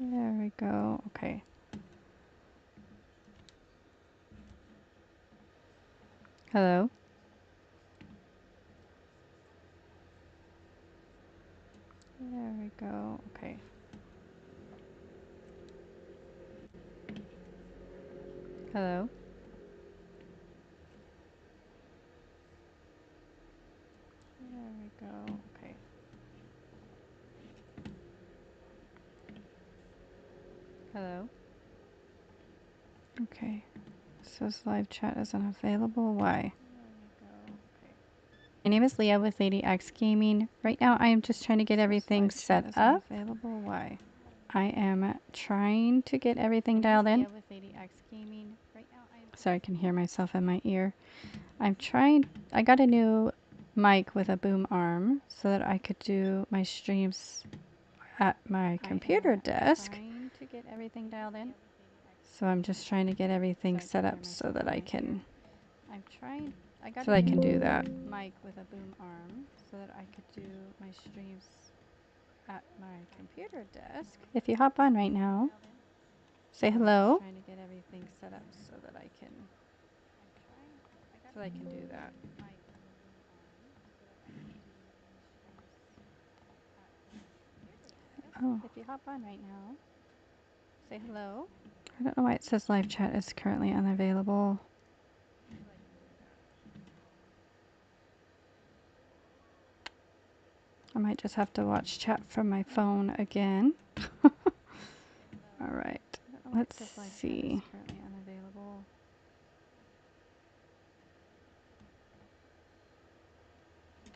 There we go. Okay. Hello? There we go. Okay. Hello? There we go. Okay. Hello? Okay. It says live chat isn't available. Why? There we go. Okay. My name is Leah with Lady X Gaming. Right now I am just trying to get everything set up. Available. Why? I am trying to get everything dialed in. With Lady X Gaming. Right now sorry, I can hear myself in my ear. I'm trying. I got a new mic with a boom arm so that I could do my streams at my computer desk. Trying to get everything dialed in. So I'm just trying to get everything set up so that I can. I'm trying. I got so I can do that. Mic with a boom arm so that I could do my streams at my computer desk. If you hop on right now, say hello. I'm trying to get everything set up so that I can. So I can do that. Oh. If you hop on right now, say hello. I don't know why it says live chat is currently unavailable. I might just have to watch chat from my phone again. All right. Let's see. Currently unavailable.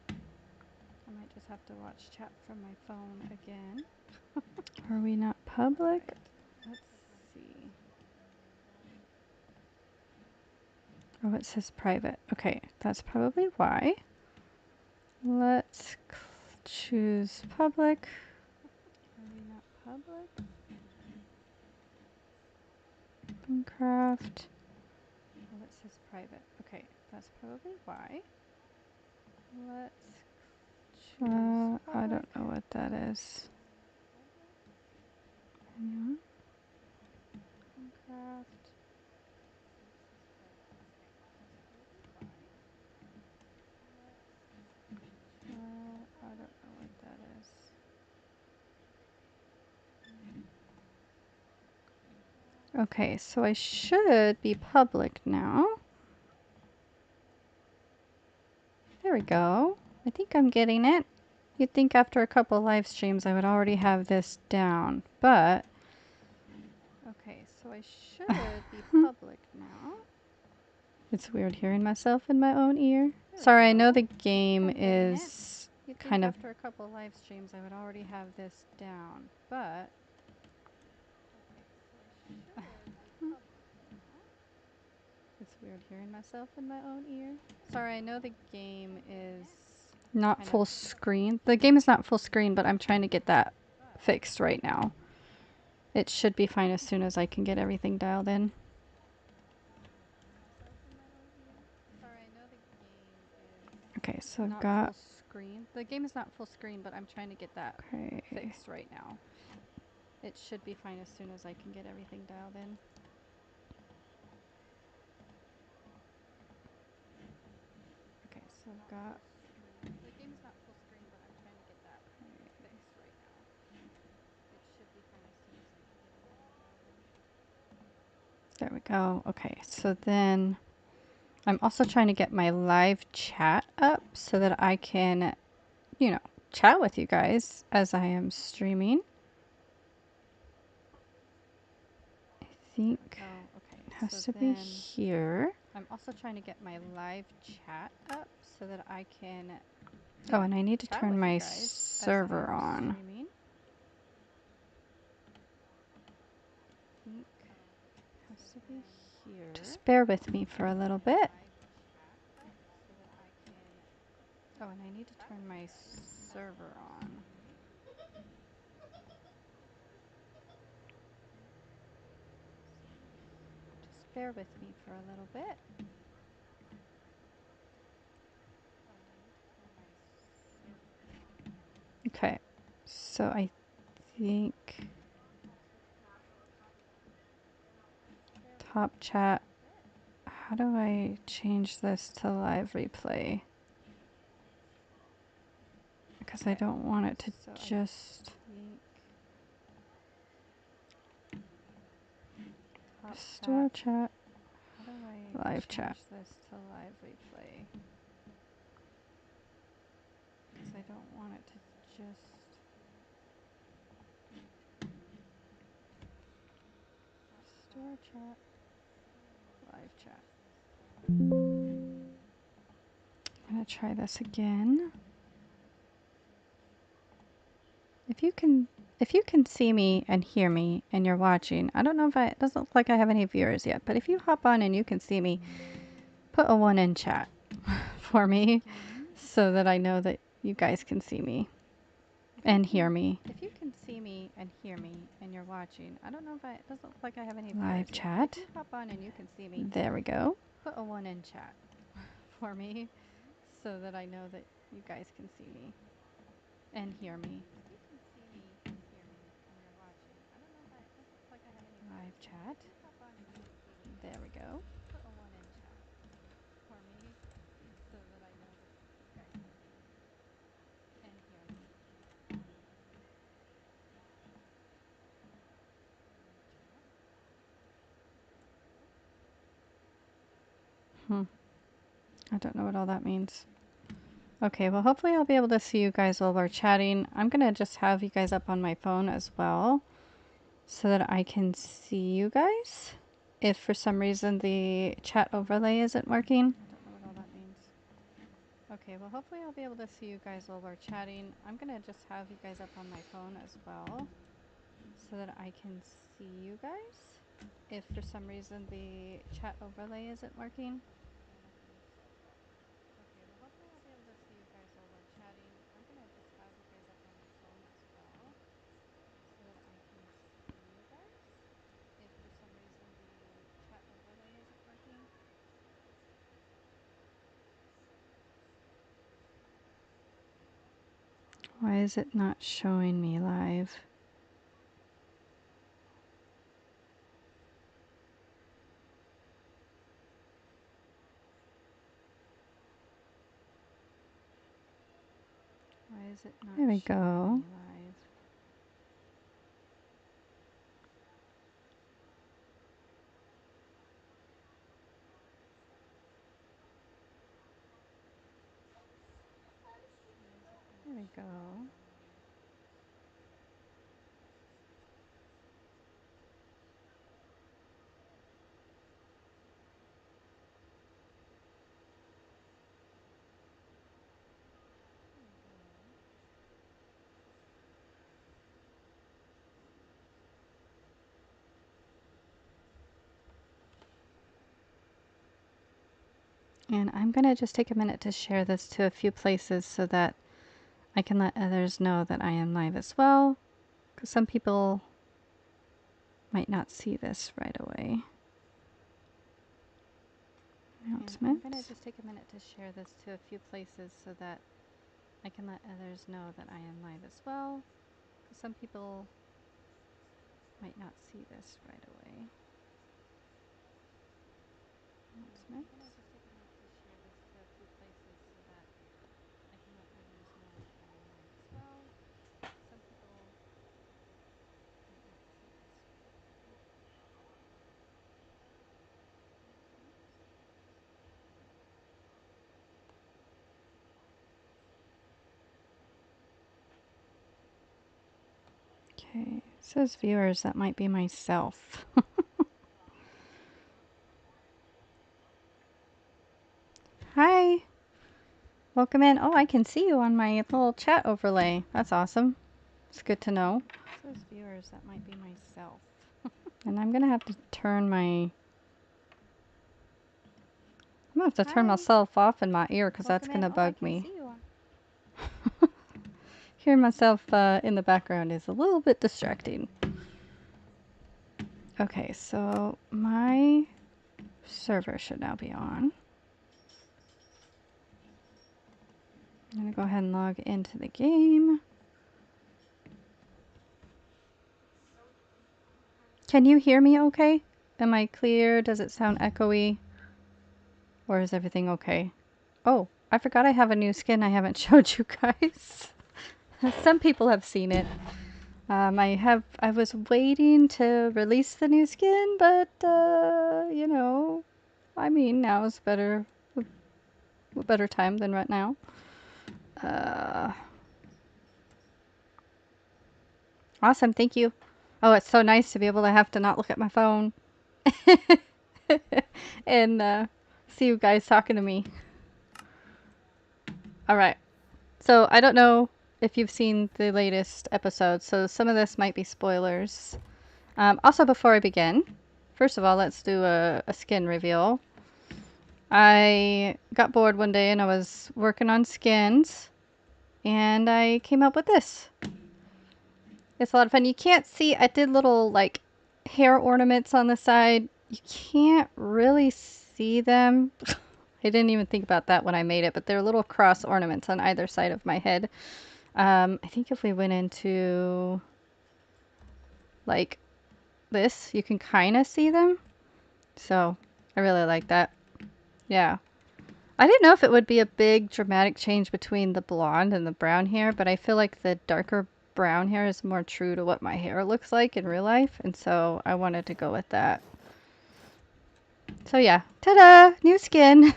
I might just have to watch chat from my phone again. Are we not public? Right. Let's see. Oh, it says private. Okay, that's probably why. Let's choose public. Are we not public? Minecraft. Oh, it says private. Okay, that's probably why. Let's choose I don't know what that is. Yeah. Minecraft. I don't know what that is. Okay, so I should be public now. There we go. I think I'm getting it. You'd think after a couple live streams I would already have this down, but okay, so I should be public now. It's weird hearing myself in my own ear. Sorry, I know the game is kind of after a couple live streams I would already have this down, but it's weird hearing myself in my own ear. Sorry, I know the game is not full screen. The game is not full screen, but I'm trying to get that fixed right now. It should be fine as soon as I can get everything dialed in. Okay, so I've got full screen. The game is not full screen, but I'm trying to get that fixed right now. It should be fine as soon as I can get everything dialed in. Okay, so I've got. The game is not full screen, but I'm trying to get that fixed right now. It should be fine as soon as I can get everything dialed in. There we go. Okay, so then I'm also trying to get my live chat up so that I can, you know, chat with you guys as I am streaming. I think it has to be here. I'm also trying to get my live chat up so that I can. Oh, and I need to turn my server on. I think it has to be here. Just bear with me for a little bit. Oh, and I need to turn my server on. Just bear with me for a little bit. Okay, so I think top chat. How do I change this to live replay? Because I don't want it to just store chat, live chat. This to live replay. Because I don't want it to just store chat, live chat. I'm gonna try this again. If you can see me and hear me and you're watching, I don't know if it doesn't look like I have any viewers yet, but if you hop on and you can see me, put a 1 in chat for me so that I know that you guys can see me and hear me. If you can see me and hear me and you're watching, I don't know if it doesn't look like I have any viewers live chat. If you hop on and you can see me, there we go. Put a 1 in chat for me so that I know that you guys can see me and hear me. If you can see me and hear me and you're watching, I don't know if it doesn't look like I have any live chat. If you hop on and you can see me, there we go. Put a 1 in chat for me so that I know that you guys can see me and hear me. I don't know what all that means. Okay, well hopefully I'll be able to see you guys while we're chatting. I'm gonna just have you guys up on my phone as well so that I can see you guys. If for some reason the chat overlay isn't working. I don't know what all that means. Okay, well hopefully I'll be able to see you guys while we're chatting. I'm gonna just have you guys up on my phone as well so that I can see you guys. If for some reason the chat overlay isn't working. Okay, well hopefully I'll be able to see you guys while we're chatting. I'm gonna just have you guys up on my phone as well so that I can see you guys. If for some reason the chat overlay isn't working. Why is it not showing me live? Why is it not There we go. Live? There we go. And I'm going to just take a minute to share this to a few places so that I can let others know that I am live as well. Because some people might not see this right away. Announcements. I'm going to just take a minute to share this to a few places so that I can let others know that I am live as well. Because some people might not see this right away. Announcements. I'm going to just take a minute to share this to a few places so that I can let others know that I am live as well. Some people might not see this right away. Okay, it says viewers, that might be myself. Hi, welcome in. Oh, I can see you on my little chat overlay. That's awesome. It's good to know. It says viewers, that might be myself. And I'm gonna have to turn my... I'm gonna have to turn myself off in my ear because that's gonna bug me. Hearing myself in the background is a little bit distracting. Okay, so my server should now be on. I'm gonna go ahead and log into the game. Can you hear me okay? Am I clear? Does it sound echoey? Or is everything okay? Oh, I forgot I have a new skin I haven't showed you guys. Some people have seen it. I was waiting to release the new skin, but, you know, I mean, now is a better time than right now. Awesome, thank you. Oh, it's so nice to be able to have to not look at my phone and see you guys talking to me. All right. So I don't know if you've seen the latest episode, so some of this might be spoilers. Also, before I begin, first of all, let's do a skin reveal. I got bored one day and I was working on skins, and I came up with this. It's a lot of fun. You can't see, I did little like hair ornaments on the side. You can't really see them. I didn't even think about that when I made it, but they're little cross ornaments on either side of my head. I think if we went into like this, you can kind of see them. So I really like that. Yeah. I didn't know if it would be a big dramatic change between the blonde and the brown hair, but I feel like the darker brown hair is more true to what my hair looks like in real life, and so I wanted to go with that. So yeah, ta-da! New skin!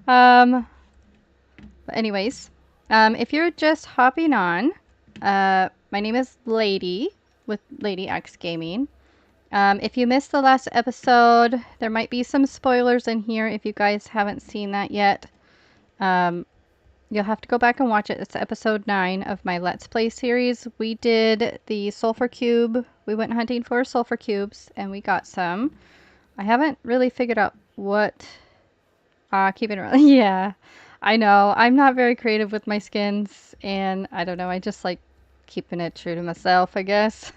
But anyways, if you're just hopping on, my name is Lady with Lady X Gaming. If you missed the last episode, there might be some spoilers in here if you guys haven't seen that yet. You'll have to go back and watch it. It's episode 9 of my Let's Play series. We did the sulfur cube. We went hunting for sulfur cubes, and we got some. I haven't really figured out what... keep it real. Yeah, I know. I'm not very creative with my skins, and I don't know. I just like keeping it true to myself, I guess.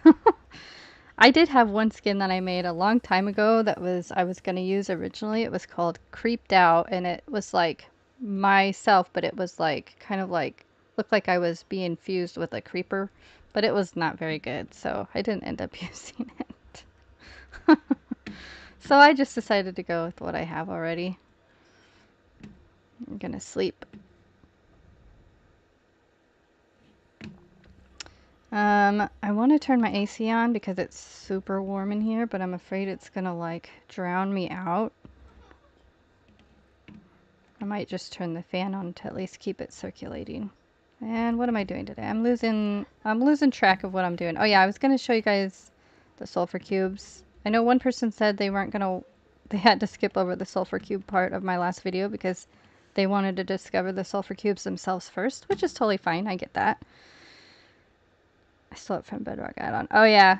I did have one skin that I made a long time ago that I was going to use originally. It was called Creeped Out, and it was like myself, but it was like kind of like looked like I was being fused with a creeper, but it was not very good, so I didn't end up using it. So I just decided to go with what I have already. I'm gonna sleep. I want to turn my AC on because it's super warm in here, but I'm afraid it's gonna like drown me out. I might just turn the fan on to at least keep it circulating. And what am I doing today? I'm losing track of what I'm doing. Oh yeah, I was gonna show you guys the sulfur cubes. I know one person said they had to skip over the sulfur cube part of my last video because they wanted to discover the sulfur cubes themselves first, which is totally fine. I get that. I still have from Bedrock add-on. Oh yeah.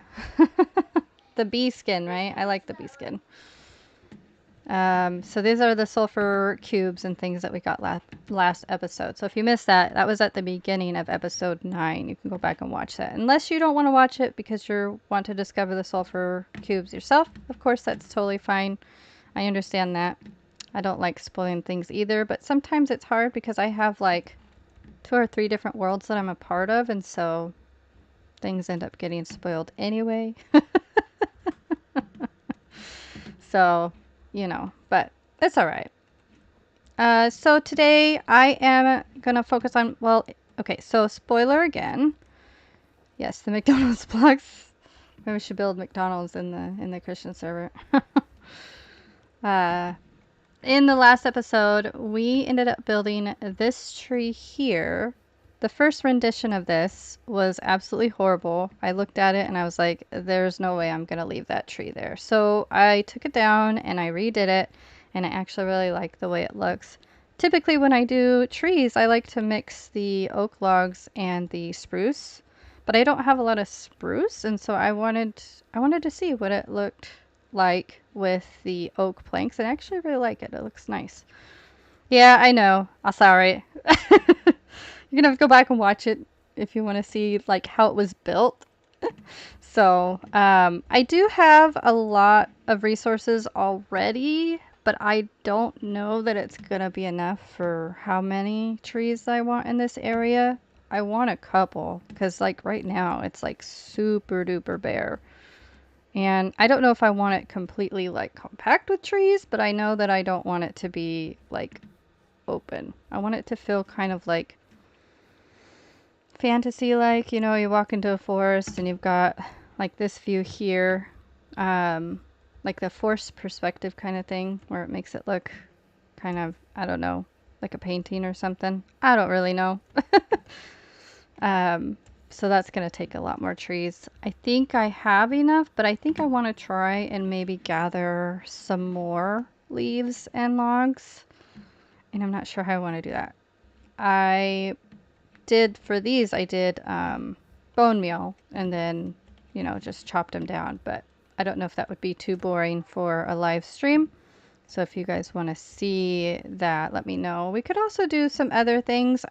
The bee skin, right? I like the bee skin. So these are the sulfur cubes and things that we got last episode. So if you missed that, that was at the beginning of episode 9. You can go back and watch that. Unless you don't want to watch it because you want to discover the sulfur cubes yourself. Of course, that's totally fine. I understand that. I don't like spoiling things either, but sometimes it's hard because I have like 2 or 3 different worlds that I'm a part of, and so things end up getting spoiled anyway. So, you know, but it's all right. So today I am going to focus on, well, okay, so spoiler again. Yes, the McDonald's blocks. Maybe we should build McDonald's in the Christian server. In the last episode, we ended up building this tree here. The first rendition of this was absolutely horrible. I looked at it and I was like, there's no way I'm going to leave that tree there. So I took it down and I redid it, and I actually really like the way it looks. Typically when I do trees, I like to mix the oak logs and the spruce, but I don't have a lot of spruce, and so I wanted to see what it looked like with the oak planks, and I actually really like it. It looks nice. Yeah, I know. I'm sorry. You're gonna have to go back and watch it if you want to see like how it was built. So I do have a lot of resources already, but I don't know that it's gonna be enough for how many trees I want in this area. I want a couple because like right now it's like super duper bare. And I don't know if I want it completely like compact with trees, but I know that I don't want it to be like open. I want it to feel kind of like fantasy like, you know, you walk into a forest and you've got like this view here, like the forced perspective kind of thing where it makes it look kind of, I don't know, like a painting or something. I don't really know. um, so that's going to take a lot more trees. I think I have enough, but I think I want to try and maybe gather some more leaves and logs. And I'm not sure how I want to do that. I did for these, I did bone meal and then, you know, just chopped them down. But I don't know if that would be too boring for a live stream. So if you guys want to see that, let me know. We could also do some other things.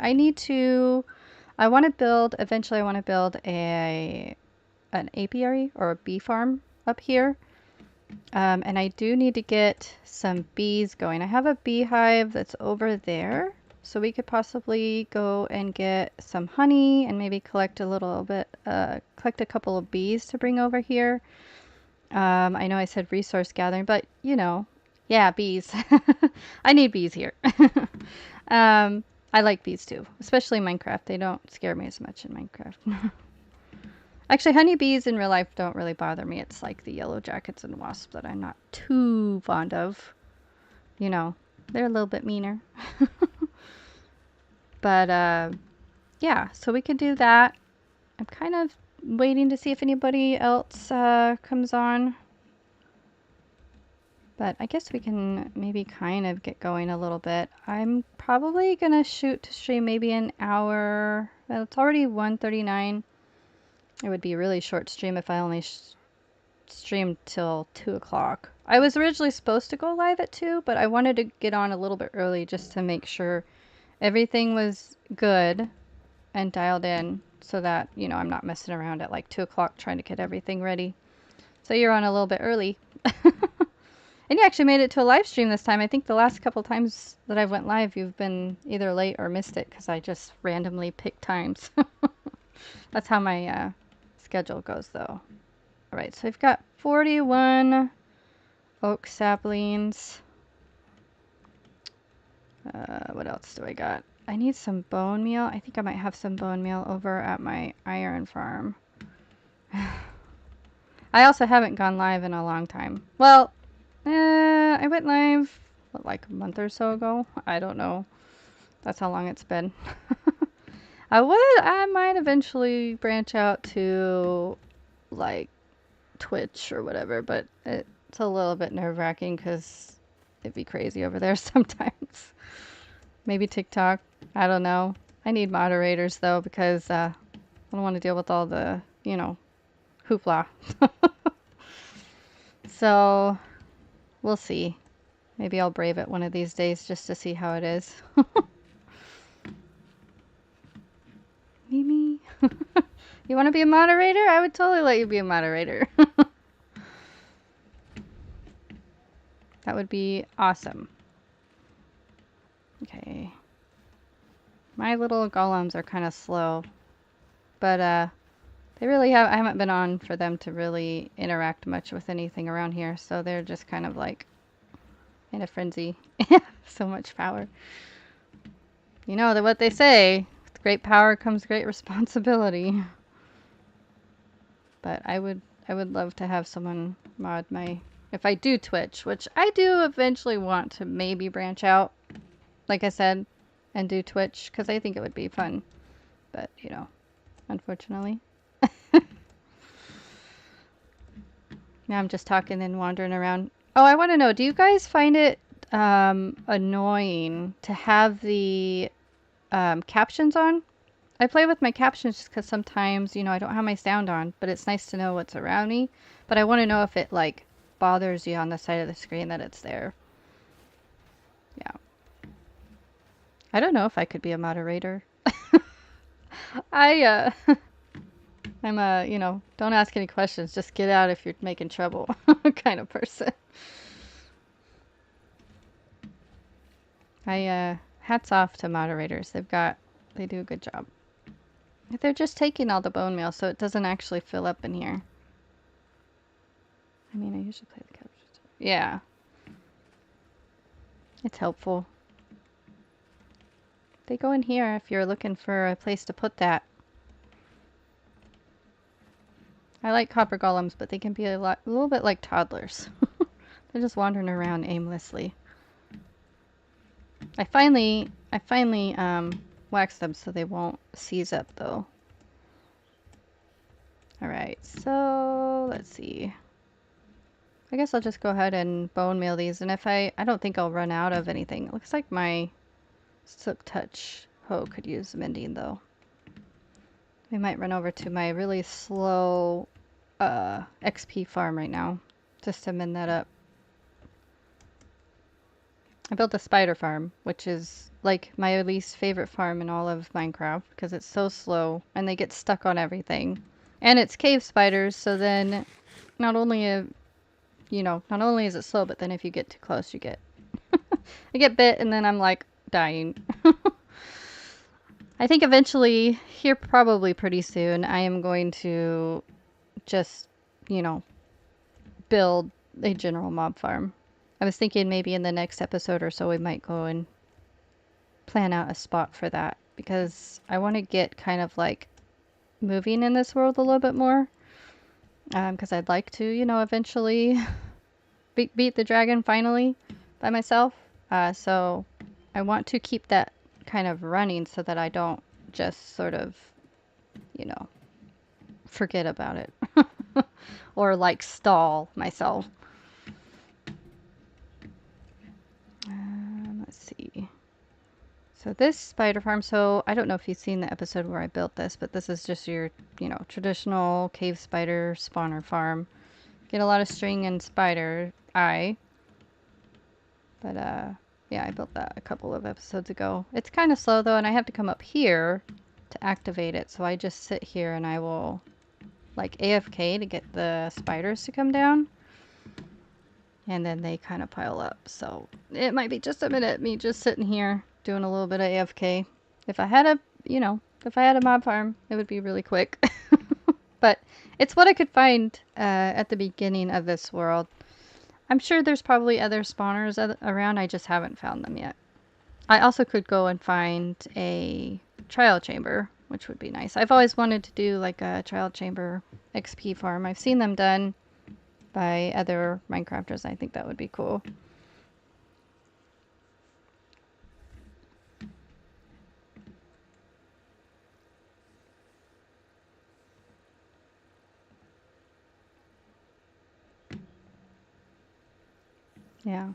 I want to build, eventually I want to build an apiary or a bee farm up here. And I do need to get some bees going. I have a beehive that's over there. So we could possibly go and get some honey and maybe collect a little bit, collect a couple of bees to bring over here. I know I said resource gathering, but you know, yeah, bees. I need bees here. I like bees too, especially in Minecraft. They don't scare me as much in Minecraft. Actually, honeybees in real life don't really bother me. It's like the yellow jackets and wasps that I'm not too fond of. You know, they're a little bit meaner. But yeah, so we could do that. I'm kind of waiting to see if anybody else comes on. But I guess we can maybe kind of get going a little bit. I'm probably going to shoot to stream maybe an hour. Well, it's already 1:39. It would be a really short stream if I only streamed till 2 o'clock. I was originally supposed to go live at 2, but I wanted to get on a little bit early just to make sure everything was good and dialed in so that, you know, I'm not messing around at like 2 o'clock trying to get everything ready. So you're on a little bit early. And you actually made it to a live stream this time. I think the last couple times that I went live, you've been either late or missed it because I just randomly pick times. That's how my schedule goes, though. All right, so I've got 41 oak saplings. What else do I got? I need some bone meal. I think I might have some bone meal over at my iron farm. I also haven't gone live in a long time. Well, I went live, what, like a month or so ago? I don't know. That's how long it's been. I might eventually branch out to, like, Twitch or whatever, but it's a little bit nerve-wracking because it'd be crazy over there sometimes. Maybe TikTok. I don't know. I need moderators, though, because I don't want to deal with all the, you know, hoopla. So, we'll see. Maybe I'll brave it one of these days just to see how it is. Mimi? You want to be a moderator? I would totally let you be a moderator. That would be awesome. Okay. My little golems are kind of slow. But, I haven't been on for them to really interact much with anything around here. So they're just kind of like in a frenzy. So much power. You know what they say, with great power comes great responsibility. But I would love to have someone mod my, if I do Twitch, which I do eventually want to maybe branch out, like I said, and do Twitch, because I think it would be fun. But, you know, unfortunately. Now I'm just talking and wandering around. Oh, I want to know, do you guys find it annoying to have the captions on? I play with my captions just because sometimes, you know, I don't have my sound on, but it's nice to know what's around me. But I want to know if it, like, bothers you on the side of the screen that it's there. Yeah. I don't know if I could be a moderator. I'm a, you know, don't ask any questions, just get out if you're making trouble kind of person. Hats off to moderators. They do a good job. They're just taking all the bone meal so it doesn't actually fill up in here. I mean, I usually play the couch. Yeah. It's helpful. They go in here if you're looking for a place to put that. I like copper golems, but they can be a little bit like toddlers. They're just wandering around aimlessly. I finally waxed them so they won't seize up though. Alright, so let's see. I guess I'll just go ahead and bone meal these, and if I don't think I'll run out of anything. It looks like my Silk Touch hoe could use mending though. We might run over to my really slow XP farm right now just to mend that up. I built a spider farm, which is like my least favorite farm in all of Minecraft because it's so slow and they get stuck on everything. And it's cave spiders, so then not only not only is it slow, but then if you get too close, you get I get bit and then I'm like dying. I think eventually, here probably pretty soon, I am going to just, build a general mob farm. I was thinking maybe in the next episode or so we might go and plan out a spot for that because I want to get kind of like moving in this world a little bit more because I'd like to, eventually beat the dragon finally by myself. So I want to keep that kind of running so that I don't just sort of, forget about it or like stall myself. Let's see. So this spider farm, so I don't know if you've seen the episode where I built this, but this is just your, traditional cave spider spawner farm. Get a lot of string and spider eye. But, yeah, I built that a couple of episodes ago. It's kind of slow, though, and I have to come up here to activate it. So I just sit here and I will, like, AFK to get the spiders to come down. And then they kind of pile up. So it might be just a minute, me just sitting here doing a little bit of AFK. If I had a mob farm, it would be really quick. But it's what I could find at the beginning of this world. I'm sure there's probably other spawners around. I just haven't found them yet. I also could go and find a trial chamber, which would be nice. I've always wanted to do like a trial chamber XP farm. I've seen them done by other Minecrafters. I think that would be cool. Yeah.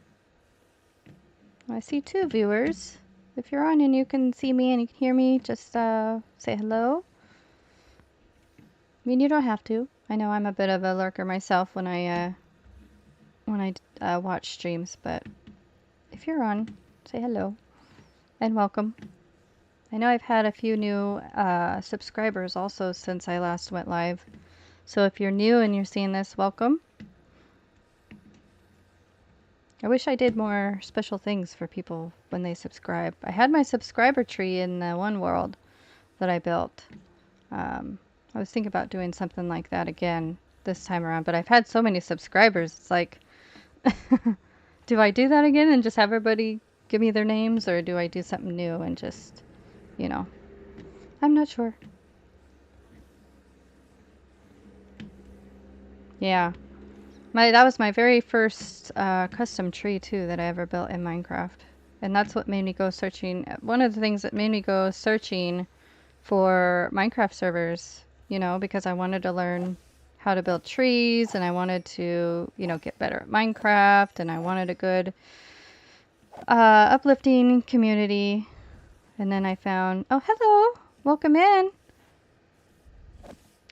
I see 2 viewers. If you're on and you can see me and you can hear me, just say hello. I mean, you don't have to. I know I'm a bit of a lurker myself when I watch streams, but if you're on, say hello and welcome. I know I've had a few new subscribers also since I last went live. So if you're new and you're seeing this, welcome. I wish I did more special things for people when they subscribe. I had my subscriber tree in the one world that I built. I was thinking about doing something like that again this time around, but I've had so many subscribers. It's like, do I do that again and just have everybody give me their names, or do I do something new and just, I'm not sure. Yeah. That was my very first custom tree, too, that I ever built in Minecraft. And that's what made me go searching. One of the things that made me go searching for Minecraft servers, because I wanted to learn how to build trees, and I wanted to, get better at Minecraft, and I wanted a good uplifting community. And then I found, oh, hello, welcome in.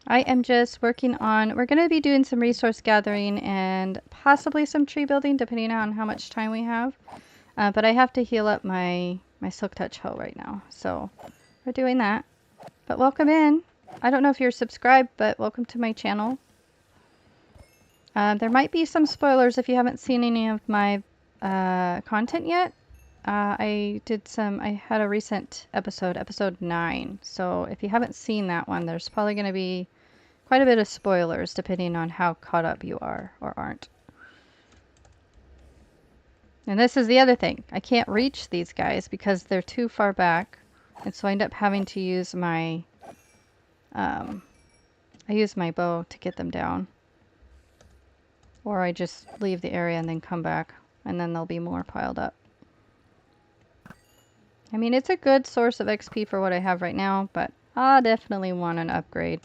I am just working on, we're going to be doing some resource gathering and possibly some tree building, depending on how much time we have. But I have to heal up my Silk Touch hoe right now. So we're doing that. But welcome in. I don't know if you're subscribed, but welcome to my channel. There might be some spoilers if you haven't seen any of my content yet. I had a recent episode 9. So if you haven't seen that one, there's probably going to be quite a bit of spoilers depending on how caught up you are or aren't. And this is the other thing. I can't reach these guys because they're too far back. And so I end up having to use my, I use my bow to get them down. Or I just leave the area and then come back. And then there'll be more piled up. I mean, it's a good source of XP for what I have right now, but I definitely want an upgrade.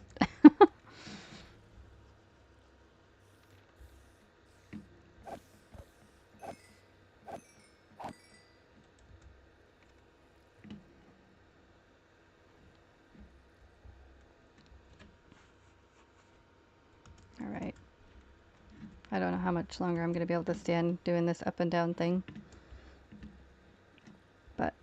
Alright. I don't know how much longer I'm going to be able to stand doing this up and down thing. But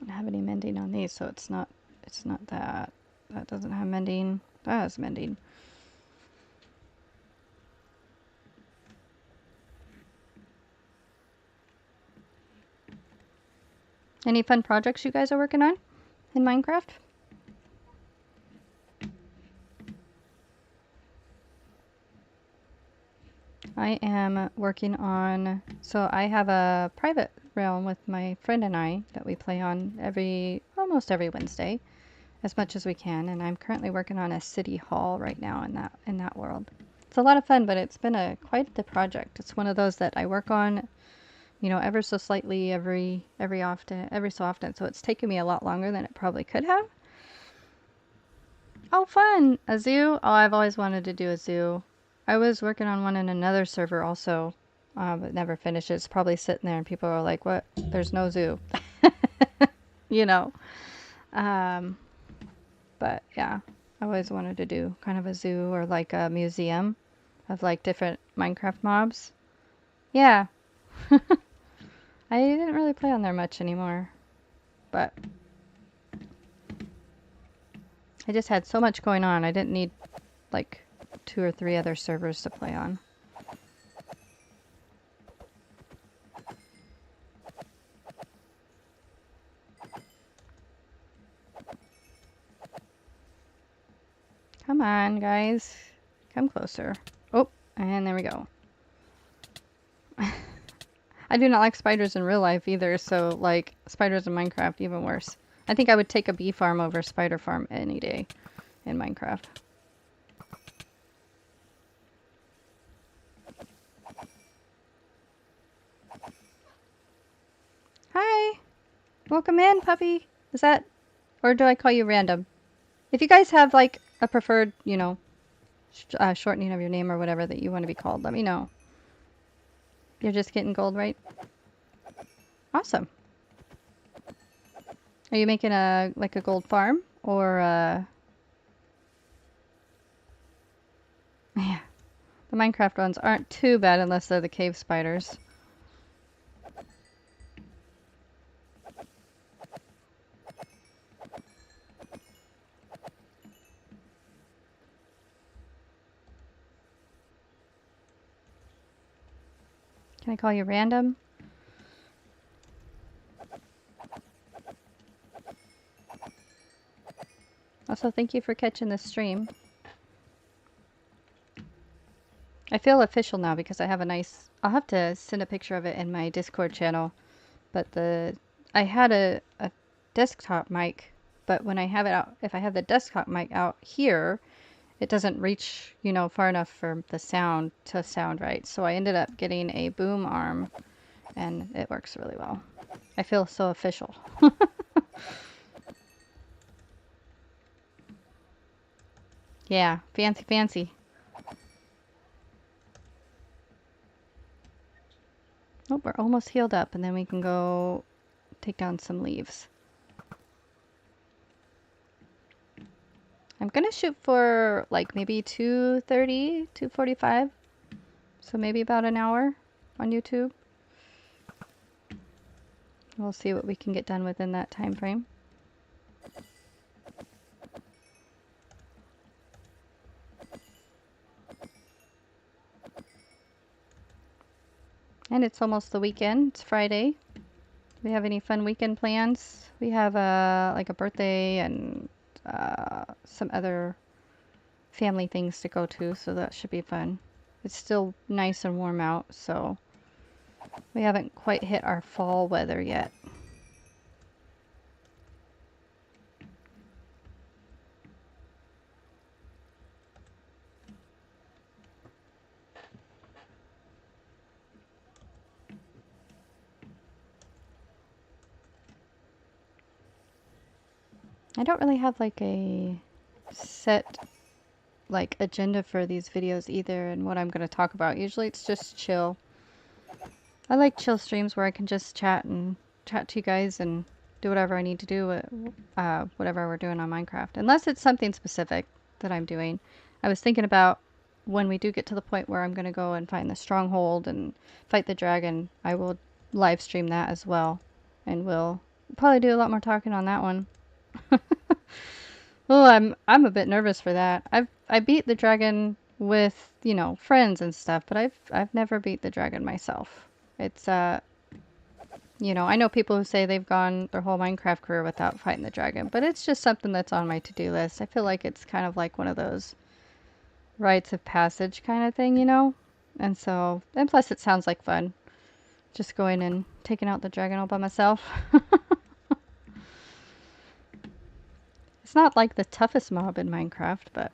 I don't have any mending on these, so it's not that. That doesn't have mending. That has mending. Any fun projects you guys are working on in Minecraft? I am working on, so I have a private realm with my friend and I that we play on almost every Wednesday, as much as we can, and I'm currently working on a city hall right now in that world. It's a lot of fun, but it's been quite the project. It's one of those that I work on, you know, ever so slightly every so often, so it's taken me a lot longer than it probably could have. Oh, fun! A zoo? Oh, I've always wanted to do a zoo. I was working on one in another server also, but never finished it. It's probably sitting there and people are like, what? There's no zoo. You know. But yeah, I always wanted to do kind of a zoo or like a museum of like different Minecraft mobs. Yeah. I didn't really play on there much anymore, but I just had so much going on. I didn't need like 2 or 3 other servers to play on. Come on, guys. Come closer. Oh, and there we go. I do not like spiders in real life either, so like spiders in Minecraft, even worse. I think I would take a bee farm over spider farm any day in Minecraft. Hi! Welcome in, puppy. Is that... or do I call you random? If you guys have like a preferred, you know, shortening of your name or whatever that you want to be called, let me know. You're just getting gold, right? Awesome. Are you making a gold farm or yeah. The Minecraft ones aren't too bad unless they're the cave spiders. Can I call you random? Also, thank you for catching this stream. I feel official now because I have a nice... I'll have to send a picture of it in my Discord channel. But I had a desktop mic, but when I have it out, if I have the desktop mic out here, it doesn't reach, you know, far enough for the sound to sound right. So I ended up getting a boom arm, and it works really well. I feel so official. Yeah, fancy, fancy. Oh, we're almost healed up, and then we can go take down some leaves. I'm gonna shoot for like maybe 2:30, 2:45. So maybe about an hour on YouTube. We'll see what we can get done within that time frame. And it's almost the weekend. It's Friday. We have any fun weekend plans? We have like a birthday and some other family things to go to, so that should be fun. It's still nice and warm out, so we haven't quite hit our fall weather yet. I don't really have like a set like agenda for these videos either and what I'm going to talk about. Usually it's just chill. I like chill streams where I can just chat to you guys and do whatever I need to do, whatever we're doing on Minecraft. Unless it's something specific that I'm doing. I was thinking about when we do get to the point where I'm going to go and find the stronghold and fight the dragon, I will live stream that as well. And we'll probably do a lot more talking on that one. Well, I'm a bit nervous for that. I beat the dragon with, you know, friends and stuff, but I've never beat the dragon myself. It's you know, I know people who say they've gone their whole Minecraft career without fighting the dragon, but it's just something that's on my to-do list. I feel like it's kind of like one of those rites of passage kind of thing, you know? And so, and plus it sounds like fun. Just going and taking out the dragon all by myself. It's not like the toughest mob in Minecraft, but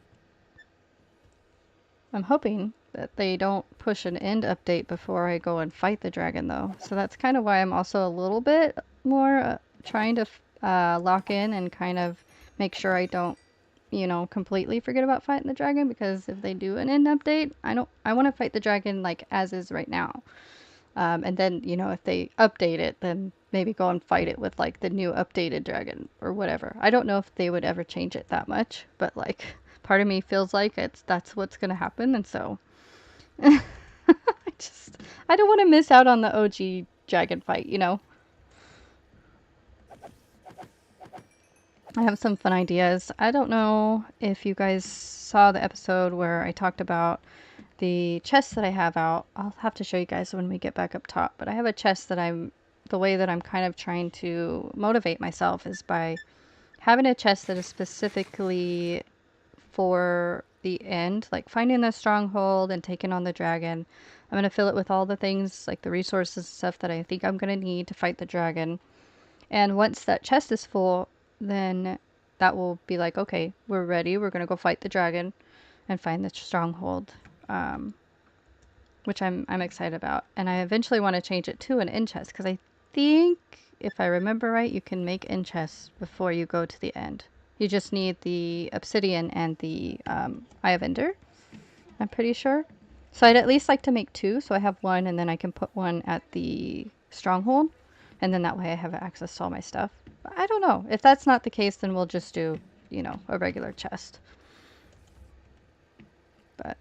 I'm hoping that they don't push an end update before I go and fight the dragon, though. So that's kind of why I'm also a little bit more trying to lock in and kind of make sure I don't, you know, completely forget about fighting the dragon, because if they do an end update, I want to fight the dragon like as is right now. And then, you know, if they update it, then maybe go and fight it with like the new updated dragon or whatever. I don't know if they would ever change it that much, but like part of me feels like that's what's gonna happen, and so I just I don't want to miss out on the OG dragon fight, you know. I have some fun ideas. I don't know if you guys saw the episode where I talked about the chest that I have out. I'll have to show you guys when we get back up top, but I have a chest that the way that I'm kind of trying to motivate myself is by having a chest that is specifically for the end, like finding the stronghold and taking on the dragon. I'm going to fill it with all the things, like the resources and stuff that I think I'm going to need to fight the dragon. And once that chest is full, then that will be like, okay, we're ready. We're going to go fight the dragon and find the stronghold. Which I'm excited about. And I eventually want to change it to an end chest, because I think, if I remember right, you can make end chests before you go to the end. You just need the obsidian and the Eye of Ender, I'm pretty sure. So I'd at least like to make two, so I have one, and then I can put one at the stronghold, and then that way I have access to all my stuff. But I don't know. If that's not the case, then we'll just do, you know, a regular chest. But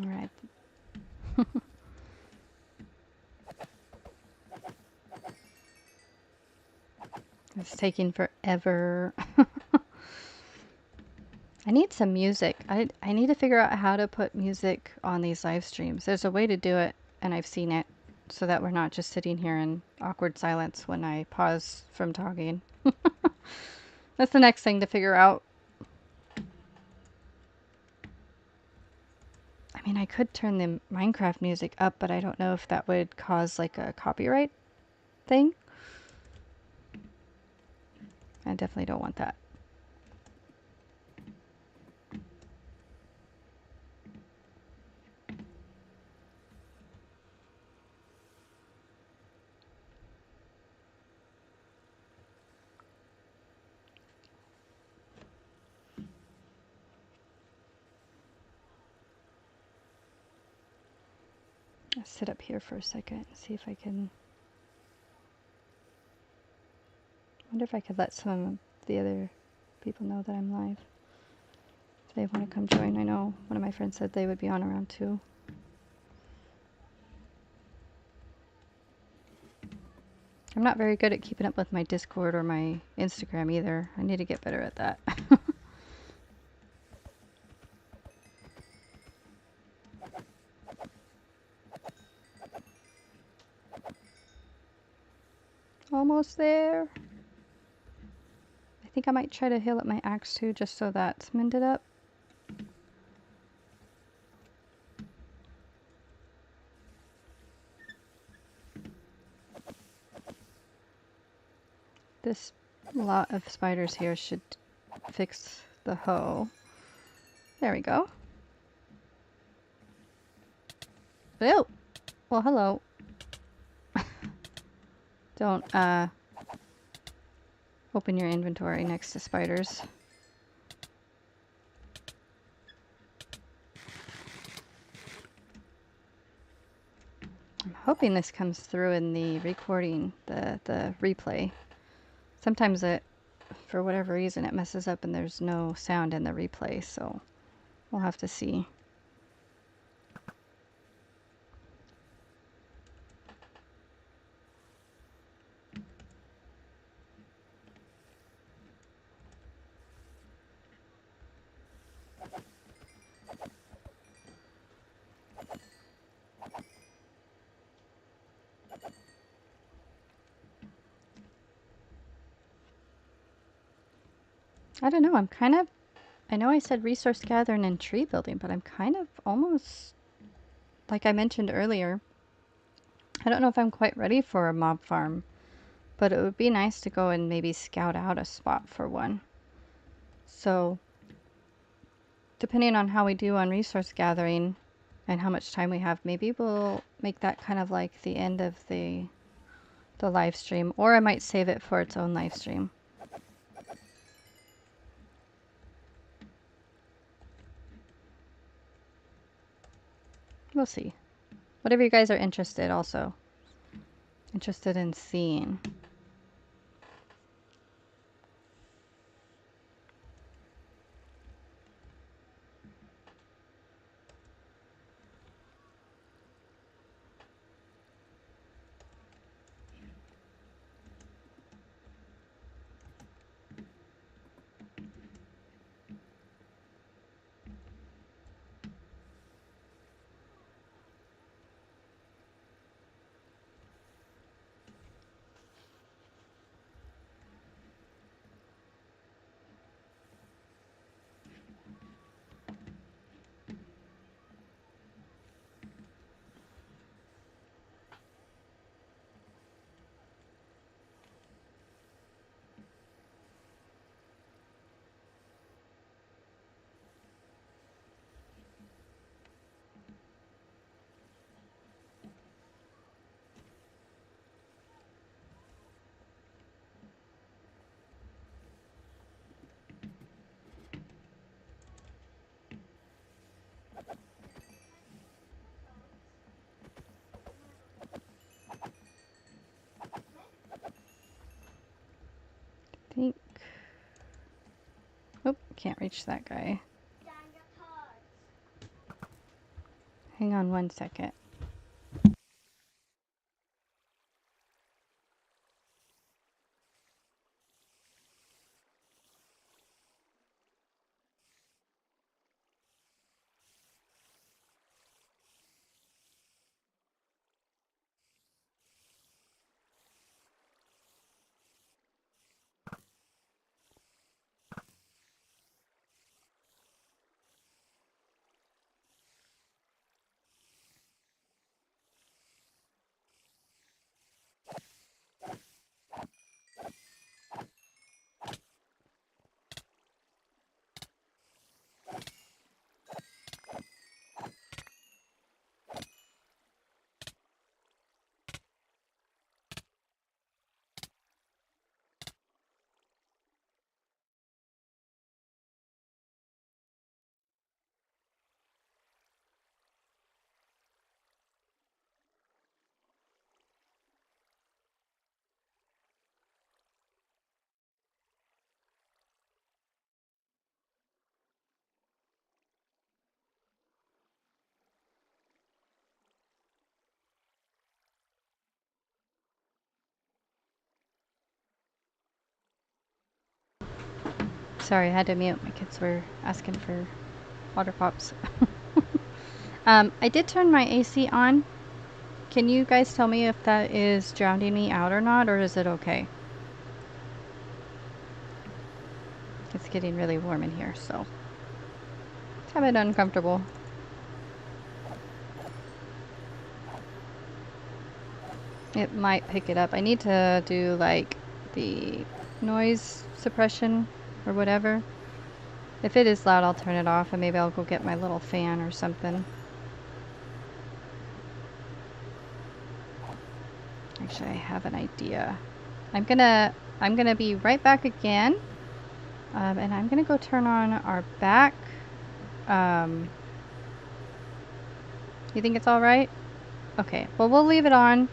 all right. It's taking forever. I need some music. I need to figure out how to put music on these live streams. There's a way to do it, and I've seen it, so that we're not just sitting here in awkward silence when I pause from talking. That's the next thing to figure out. I mean, I could turn the Minecraft music up, but I don't know if that would cause like a copyright thing. I definitely don't want that. I'll sit up here for a second and see if I can... I wonder if I could let some of the other people know that I'm live. If they want to come join. I know one of my friends said they would be on around 2. I'm not very good at keeping up with my Discord or my Instagram either. I need to get better at that. Almost there. I think I might try to heal up my axe too, just so that's mended up. This lot of spiders here should fix the hoe. There we go. Oh! Well, hello. Don't, open your inventory next to spiders. I'm hoping this comes through in the recording, the replay. Sometimes it, for whatever reason, it messes up and there's no sound in the replay, so we'll have to see. I don't know, I know I said resource gathering and tree building, but I'm kind of almost, like I mentioned earlier, I don't know if I'm quite ready for a mob farm, but it would be nice to go and maybe scout out a spot for one. So, depending on how we do on resource gathering and how much time we have, maybe we'll make that kind of like the end of the live stream, or I might save it for its own live stream. We'll see. Whatever you guys are interested in seeing. Think. Oh, can't reach that guy. Hang on one second. Sorry, I had to mute. My kids were asking for water pops. I did turn my AC on. Can you guys tell me if that is drowning me out or not, or is it okay? It's getting really warm in here, so it's a bit uncomfortable. It might pick it up. I need to do like the noise suppression or whatever. If it is loud, I'll turn it off and maybe I'll go get my little fan or something. Actually, I have an idea. I'm gonna be right back again. And I'm gonna go turn on our back. You think it's all right? Okay, well, we'll leave it on.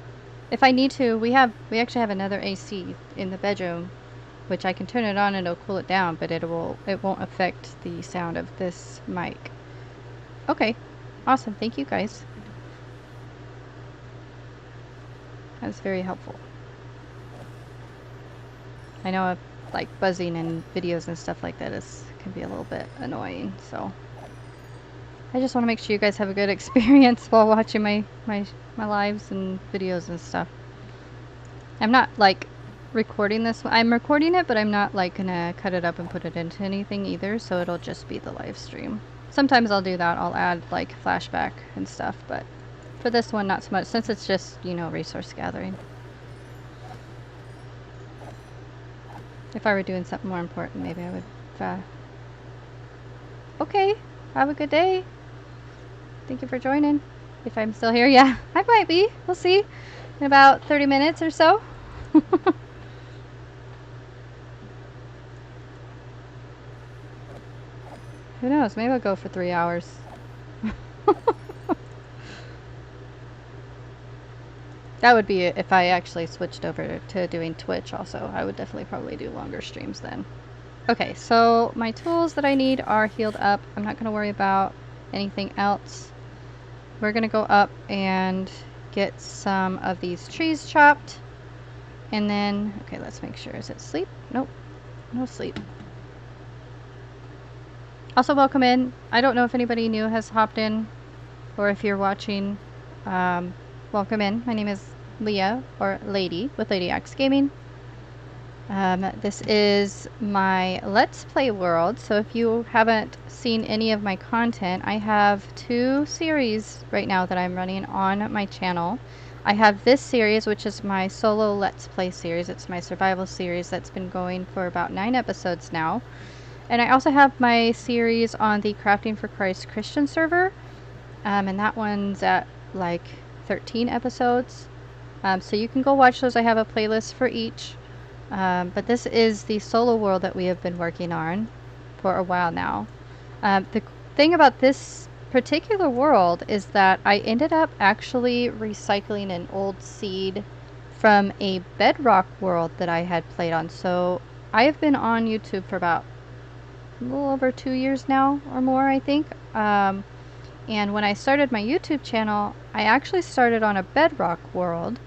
If I need to, we actually have another AC in the bedroom, which I can turn it on and it'll cool it down, but it won't affect the sound of this mic. Okay, awesome. Thank you guys. That's very helpful. I know like buzzing and videos and stuff like that can be a little bit annoying, so I just want to make sure you guys have a good experience while watching my lives and videos and stuff. I'm not like recording this. I'm recording it, but I'm not like gonna cut it up and put it into anything either, so it'll just be the live stream. Sometimes I'll do that. I'll add like flashback and stuff, but for this one, not so much, since it's just, you know, resource gathering. If I were doing something more important, maybe I would, Okay, have a good day. Thank you for joining. If I'm still here, yeah, I might be. We'll see in about 30 minutes or so. Who knows? Maybe I'll go for 3 hours. That would be if I actually switched over to doing Twitch also. I would definitely probably do longer streams then. Okay, so my tools that I need are healed up. I'm not going to worry about anything else. We're going to go up and get some of these trees chopped. And then, okay, let's make sure. Is it sleep? Nope. No sleep. Also, welcome in. I don't know if anybody new has hopped in or if you're watching. Welcome in. My name is Leah, or Lady, with Lady X Gaming. This is my Let's Play world, so if you haven't seen any of my content, I have 2 series right now that I'm running on my channel. I have this series, which is my solo Let's Play series. It's my survival series that's been going for about 9 episodes now. And I also have my series on the Crafting for Christ Christian server, and that one's at like 13 episodes. So you can go watch those. I have a playlist for each. But this is the solo world that we have been working on for a while now. The thing about this particular world is that I ended up actually recycling an old seed from a Bedrock world that I had played on. So I have been on YouTube for about a little over 2 years now or more, I think. And when I started my YouTube channel, I actually started on a Bedrock world,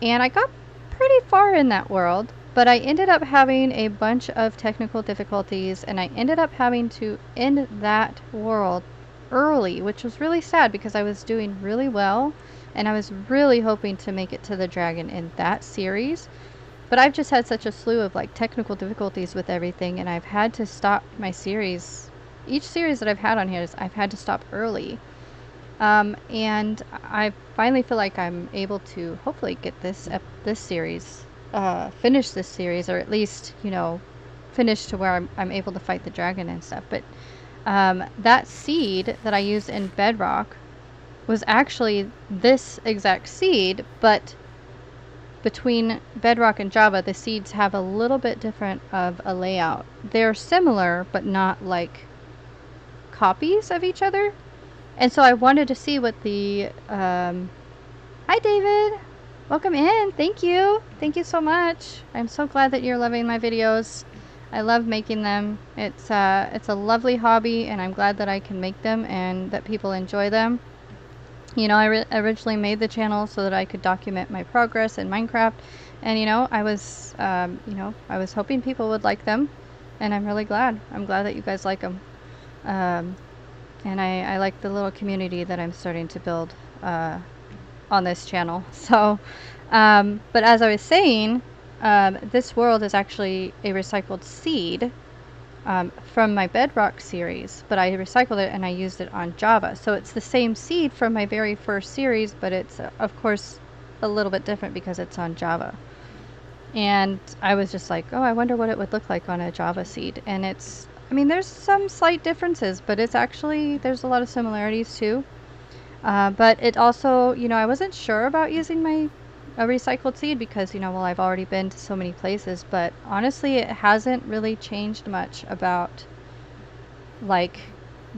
and I got pretty far in that world, but I ended up having a bunch of technical difficulties, and I ended up having to end that world early, which was really sad because I was doing really well, and I was really hoping to make it to the dragon in that series. But I've just had such a slew of like technical difficulties with everything, and I've had to stop my series. Each series that I've had on here, I've had to stop early. And I finally feel like I'm able to hopefully get this series, finish this series, or at least, you know, finish to where I'm able to fight the dragon and stuff. But that seed that I used in Bedrock was actually this exact seed, but between Bedrock and Java, the seeds have a little bit different of a layout. They're similar, but not like copies of each other. And so I wanted to see what the, hi David, welcome in, thank you so much. I'm so glad that you're loving my videos. I love making them. It's a lovely hobby, and I'm glad that I can make them and that people enjoy them. You know, I originally made the channel so that I could document my progress in Minecraft, and you know, I was hoping people would like them. and I'm really glad. I'm glad that you guys like them. And I like the little community that I'm starting to build on this channel. So, but as I was saying, this world is actually a recycled seed from my Bedrock series, but I recycled it and I used it on Java. So it's the same seed from my very first series, but it's of course a little bit different because it's on Java. And I was just like, oh, I wonder what it would look like on a Java seed. And it's, I mean, there's some slight differences, but it's actually, there's a lot of similarities too. But it also, you know, I wasn't sure about using a recycled seed because, you know, well, I've already been to so many places, but honestly, it hasn't really changed much about like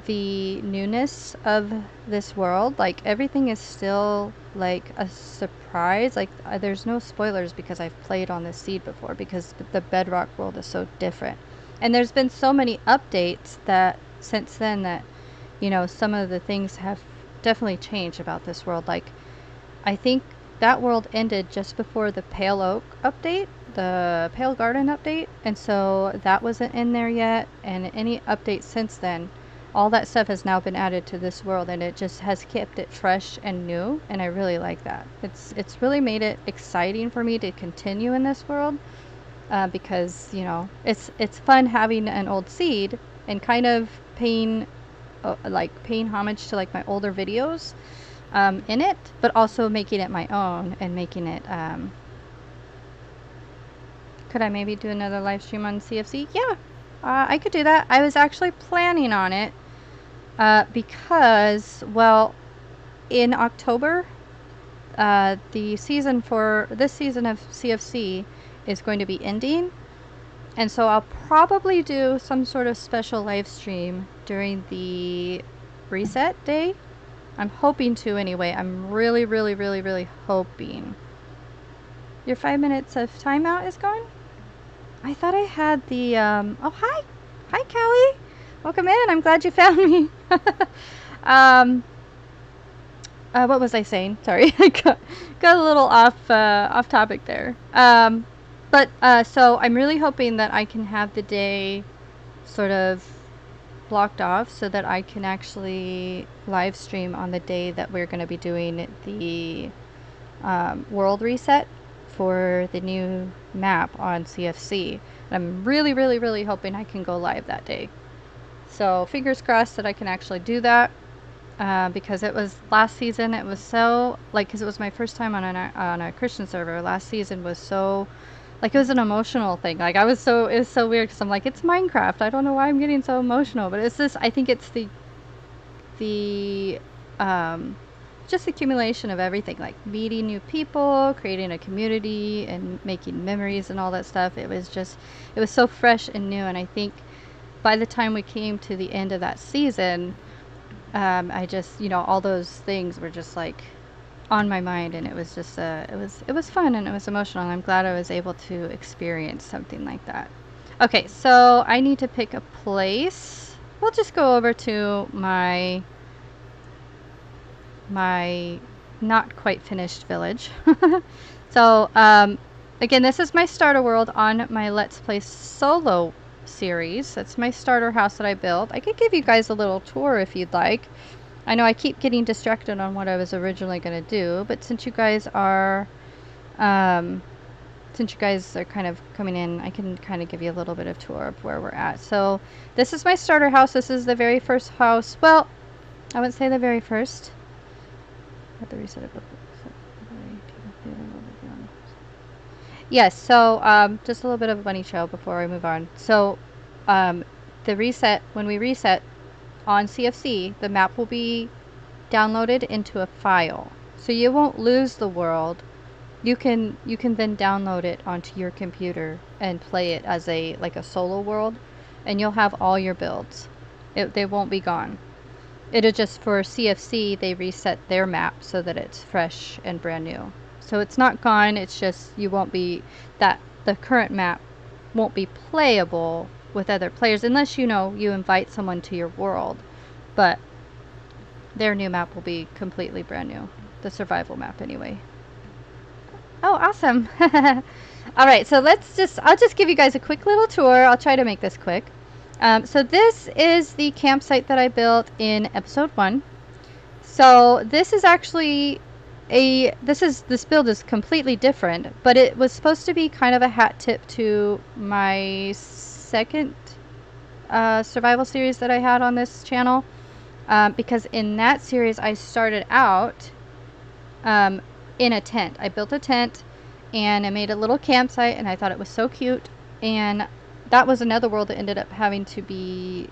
the newness of this world. Like everything is still like a surprise. Like there's no spoilers because I've played on this seed before because the Bedrock world is so different. And there's been so many updates that since then that, you know, some of the things have definitely changed about this world. Like I think that world ended just before the Pale Oak update, the Pale Garden update, and so that wasn't in there yet. And any updates since then, all that stuff has now been added to this world, and it just has kept it fresh and new. And I really like that. It's really made it exciting for me to continue in this world because you know it's fun having an old seed and kind of paying paying homage to like my older videos in it, but also making it my own and making it, could I maybe do another live stream on CFC? Yeah, I could do that. I was actually planning on it because, well, in October, the season for this season of CFC is going to be ending. And so I'll probably do some sort of special live stream during the reset day. I'm hoping to anyway. I'm really, really, really, really hoping. Your 5 minutes of timeout is gone? I thought I had the, oh, hi. Hi, Callie. Welcome in. I'm glad you found me. What was I saying? Sorry. I got a little off topic there. So I'm really hoping that I can have the day sort of blocked off so that I can actually live stream on the day that we're going to be doing the world reset for the new map on CFC. And I'm really, really, really hoping I can go live that day. So fingers crossed that I can actually do that because it was last season. It was so like because it was my first time on a Christian server. Last season was so like it was an emotional thing. Like it was so weird because I'm like it's Minecraft. I don't know why I'm getting so emotional, but it's this. I think it's the just accumulation of everything, like meeting new people, creating a community, and making memories and all that stuff. It was so fresh and new. And I think by the time we came to the end of that season, I just, you know, all those things were just like on my mind, and it was just it was fun and it was emotional, and I'm glad I was able to experience something like that. Okay, so I need to pick a place. We'll just go over to my not quite finished village. So again, this is my starter world on my Let's Play solo series. That's my starter house that I built. I could give you guys a little tour if you'd like. I know I keep getting distracted on what I was originally going to do, but since you guys are kind of coming in, I can kind of give you a little bit of tour of where we're at. So this is my starter house. This is the very first house. Well, I wouldn't say the very first. Have to reset it. Yes, so just a little bit of a bunny trail before I move on. So the reset, when we reset on CFC, the map will be downloaded into a file. So you won't lose the world. You can then download it onto your computer and play it as a solo world, and you'll have all your builds. They won't be gone. It'll just, for CFC, they reset their map so that it's fresh and brand new. So it's not gone, it's just you won't be, the current map won't be playable with other players unless, you know, you invite someone to your world. But their new map will be completely brand new. The survival map anyway. Oh, awesome. All right, so I'll just give you guys a quick little tour. I'll try to make this quick. So this is the campsite that I built in episode 1. So this is actually this build is completely different, but it was supposed to be kind of a hat tip to my second survival series that I had on this channel. Because in that series I started out in a tent. I built a tent and I made a little campsite and I thought it was so cute, and that was another world that ended up having to be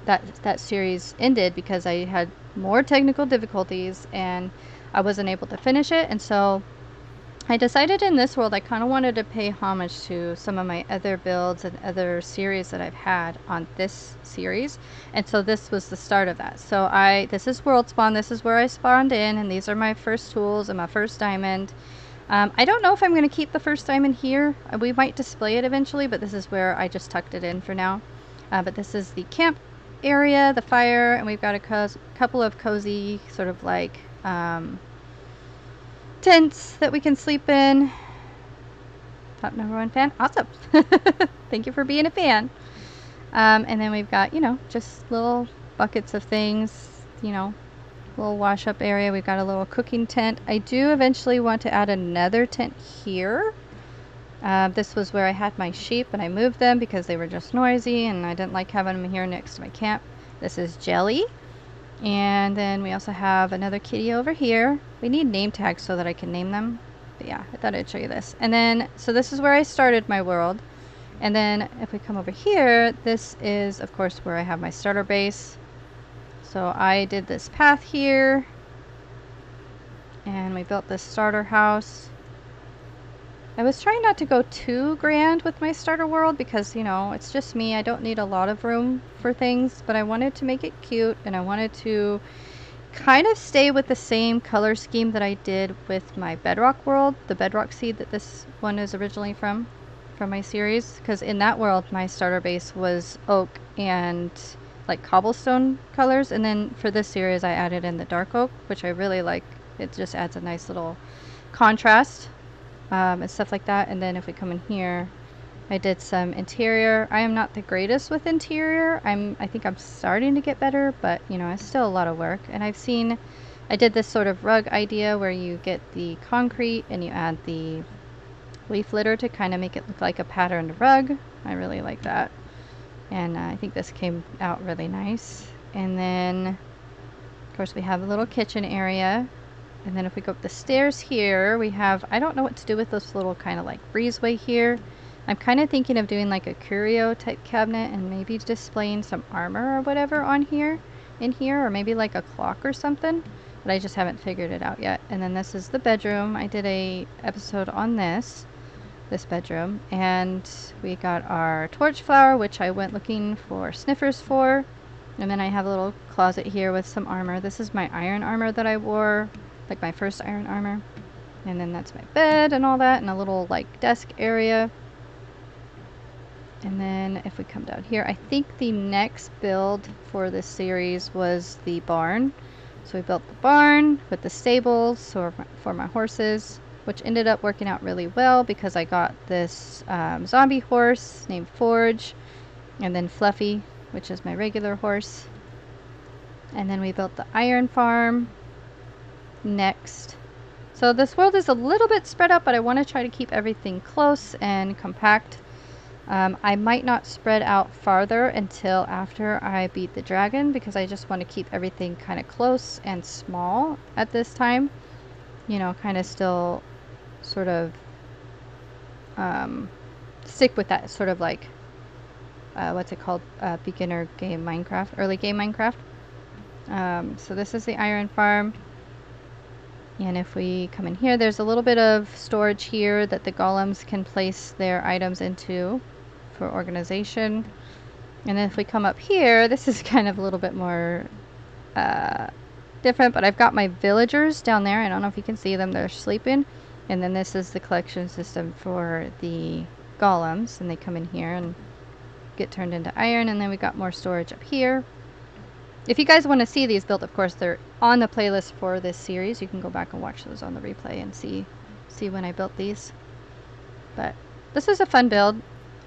that series ended because I had more technical difficulties and I wasn't able to finish it. And so I decided in this world I kind of wanted to pay homage to some of my other builds and other series that I've had on this series, and so this was the start of that. So this is world spawn, this is where I spawned in, and these are my first tools and my first diamond. I don't know if I'm going to keep the first diamond here. We might display it eventually, but this is where I just tucked it in for now. But this is the camp area, the fire, and we've got a couple of cozy sort of like tents that we can sleep in. Top #1 fan? Awesome. Thank you for being a fan. And then we've got, you know, just little buckets of things, you know, little wash up area. We've got a little cooking tent. I do eventually want to add another tent here. This was where I had my sheep and I moved them because they were just noisy and I didn't like having them here next to my camp. This is Jelly. And then we also have another kitty over here. We need name tags so that I can name them. But yeah, I thought I'd show you this. And then, so this is where I started my world. And then if we come over here, this is of course where I have my starter base. So I did this path here, and we built this starter house. I was trying not to go too grand with my starter world because, you know, it's just me. I don't need a lot of room for things, but I wanted to make it cute, and I wanted to kind of stay with the same color scheme that I did with my bedrock world, the bedrock seed that this one is originally from my series, because in that world my starter base was oak and like cobblestone colors, and then for this series I added in the dark oak, which I really like. It just adds a nice little contrast and stuff like that. And then if we come in here, I did some interior. I am not the greatest with interior. I think I'm starting to get better, but you know, it's still a lot of work. And I did this sort of rug idea where you get the concrete and you add the leaf litter to kind of make it look like a patterned rug. I really like that. And I think this came out really nice. And then, of course, we have a little kitchen area. And then if we go up the stairs here, we have, I don't know what to do with this little kind of like breezeway here. I'm kind of thinking of doing like a curio type cabinet and maybe displaying some armor or whatever on here, in here, or maybe like a clock or something. But I just haven't figured it out yet. And then this is the bedroom. I did a episode on this bedroom, and we got our torch flower, which I went looking for sniffers for. And then I have a little closet here with some armor. This is my iron armor that I wore, like my first iron armor. And then that's my bed and all that, and a little like desk area. And then if we come down here, I think the next build for this series was the barn. So we built the barn with the stables for my horses, which ended up working out really well because I got this zombie horse named Forge, and then Fluffy, which is my regular horse. And then we built the iron farm next. So this world is a little bit spread out, but I want to try to keep everything close and compact. I might not spread out farther until after I beat the dragon because I just want to keep everything kind of close and small at this time. You know, kind of still sort of stick with that sort of like what's it called, beginner game Minecraft, early game Minecraft. So this is the iron farm, and if we come in here, there's a little bit of storage here that the golems can place their items into for organization. And then if we come up here, this is kind of a little bit more different, but I've got my villagers down there. I don't know if you can see them, they're sleeping. And then this is the collection system for the golems, and they come in here and get turned into iron. And then we got more storage up here. If you guys want to see these built, of course, they're on the playlist for this series. You can go back and watch those on the replay and see when I built these. But This was a fun build.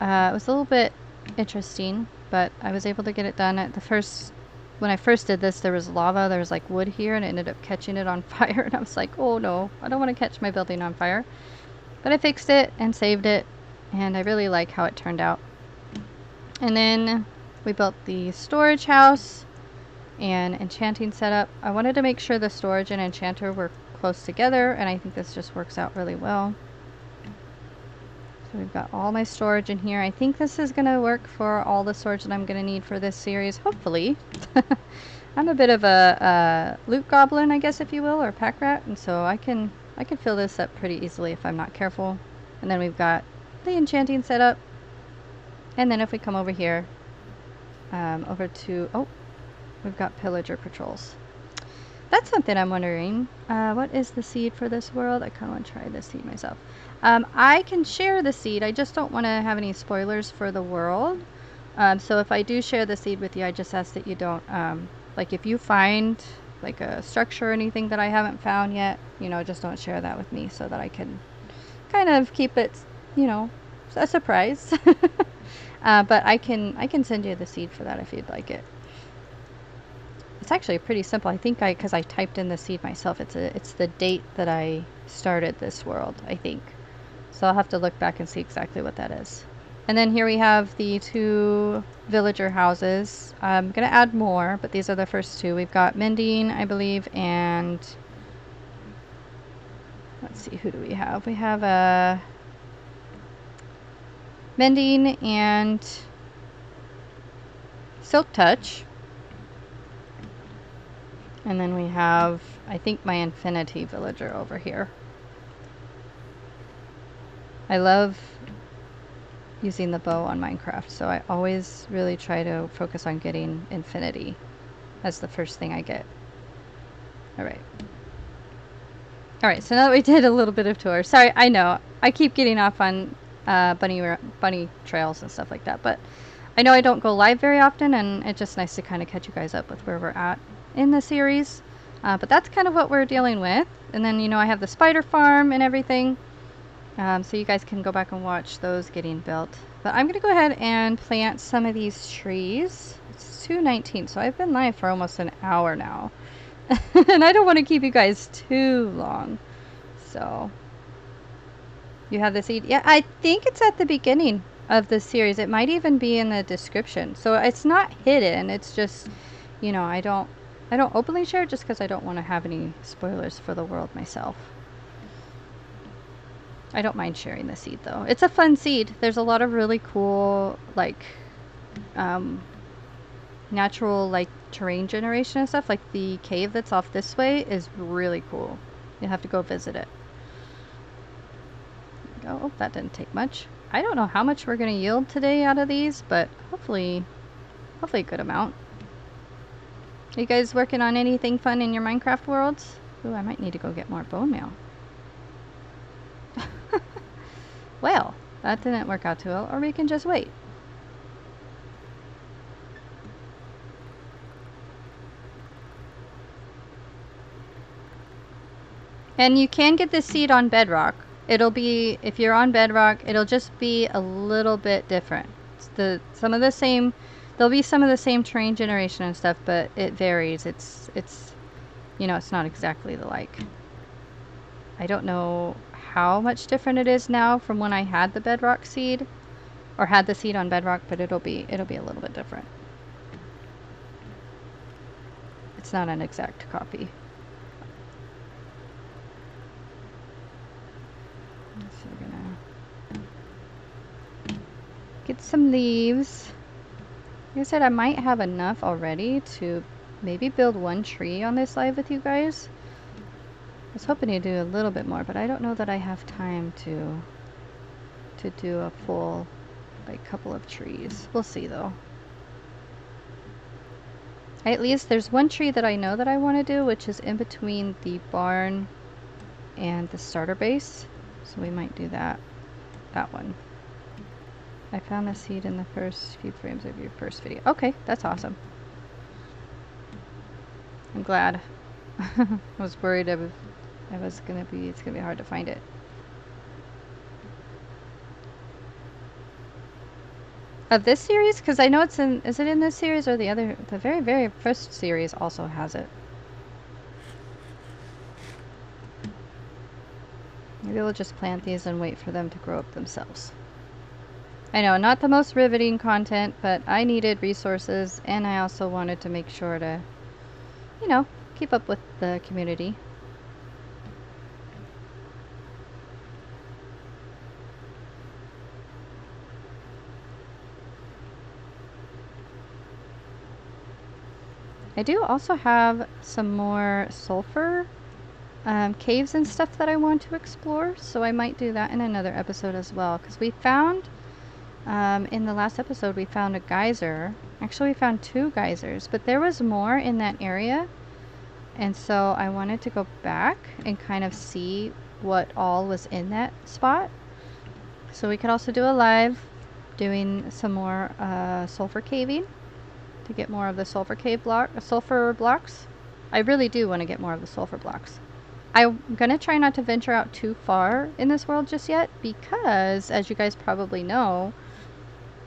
It was a little bit interesting, but I was able to get it done. At the first, when I first did this, there was lava, there was like wood here, and it ended up catching it on fire. And I was like, oh no, I don't want to catch my building on fire. But I fixed it and saved it, and I really like how it turned out. And then we built the storage house and enchanting setup. I wanted to make sure the storage and enchanter were close together, and I think this just works out really well. So we've got all my storage in here. I think this is going to work for all the storage that I'm going to need for this series, hopefully. I'm a bit of a loot goblin, I guess, if you will, or pack rat, and so I can fill this up pretty easily if I'm not careful. And then we've got the enchanting setup. And then if we come over here, over to, oh, we've got pillager patrols. That's something I'm wondering. What is the seed for this world? I kind of want to try this seed myself. I can share the seed. I just don't want to have any spoilers for the world. So if I do share the seed with you, I just ask that you don't, like if you find like a structure or anything that I haven't found yet, you know, just don't share that with me so that I can kind of keep it, you know, a surprise. But I can send you the seed for that if you'd like it. It's actually pretty simple. I think because I typed in the seed myself, it's the date that I started this world, I think. So I'll have to look back and see exactly what that is. And then here we have the 2 villager houses. I'm going to add more, but these are the first 2. We've got mending, I believe, and let's see, who do we have? We have mending and silk touch. And then we have, I think, my infinity villager over here. I love using the bow on Minecraft, so I always really try to focus on getting infinity as the first thing I get. Alright. Alright, so now that we did a little bit of tour, sorry, I know, I keep getting off on bunny trails and stuff like that, but I know I don't go live very often, and it's just nice to kind of catch you guys up with where we're at in the series. But that's kind of what we're dealing with. And then, you know, I have the spider farm and everything. So you guys can go back and watch those getting built. But I'm going to go ahead and plant some of these trees. It's 2:19, so I've been live for almost an hour now. And I don't want to keep you guys too long. So, you have the seed. Yeah, I think it's at the beginning of the series. It might even be in the description. So it's not hidden. It's just, you know, I don't openly share it just because I don't want to have any spoilers for the world myself. I don't mind sharing the seed though. It's a fun seed. There's a lot of really cool like natural like terrain generation and stuff. Like the cave that's off this way is really cool. You'll have to go visit it. Oh, that didn't take much. I don't know how much we're going to yield today out of these, but hopefully a good amount. Are you guys working on anything fun in your Minecraft worlds? Ooh, I might need to go get more bone meal. Well, that didn't work out too well, or we can just wait. And you can get this seed on bedrock. It'll be, if you're on bedrock, it'll just be a little bit different. It's some of the same, there'll be some of the same terrain generation and stuff, but it varies. It's you know, it's not exactly the like. I don't know how much different it is now from when I had the bedrock seed, or had the seed on bedrock, but it'll be a little bit different. It's not an exact copy. So we're gonna get some leaves. Like I said, I might have enough already to maybe build 1 tree on this live with you guys. I was hoping to do a little bit more, but I don't know that I have time to do a full like couple of trees. We'll see though. At least there's 1 tree that I know that I want to do, which is in between the barn and the starter base. So we might do that one. I found the seed in the first few frames of your first video. Okay, that's awesome. I'm glad. I was worried it's gonna be hard to find it. Of this series? Because I know it's in... Is it in this series or the other... The very, very first series also has it. Maybe we'll just plant these and wait for them to grow up themselves. I know, not the most riveting content, but I needed resources, and I also wanted to make sure to, you know, keep up with the community. I do also have some more sulfur caves and stuff that I want to explore, so I might do that in another episode as well, because we found, in the last episode, we found a geyser. Actually, we found 2 geysers, but there was more in that area, and so I wanted to go back and kind of see what all was in that spot. So we could also do a live doing some more sulfur caving to get more of the sulfur blocks. I really do want to get more of the sulfur blocks. I'm gonna try not to venture out too far in this world just yet, because as you guys probably know,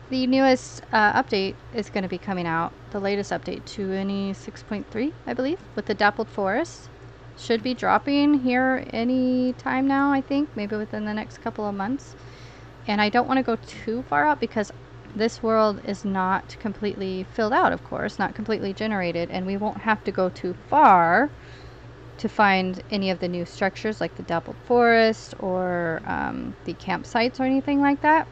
the newest update is going to be coming out, the latest update, 26.3, I believe, with the dappled forest. Should be dropping here any time now, I think, maybe within the next couple of months. And I don't want to go too far out because this world is not completely filled out, of course, not completely generated, and we won't have to go too far to find any of the new structures like the dappled forest or the campsites or anything like that.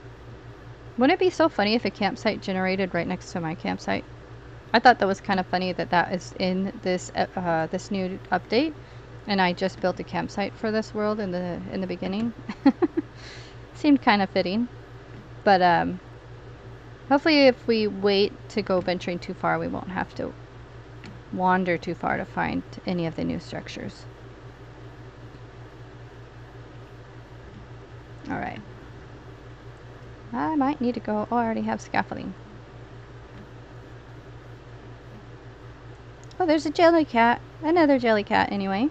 Wouldn't it be so funny if a campsite generated right next to my campsite? I thought that was kind of funny that that is in this this new update, and I just built a campsite for this world in the beginning. Seemed kind of fitting, but hopefully if we wait to go venturing too far, we won't have to wander too far to find any of the new structures. All right. I might need to go. Oh, I already have scaffolding. Oh, there's a jelly cat. Another jelly cat, anyway.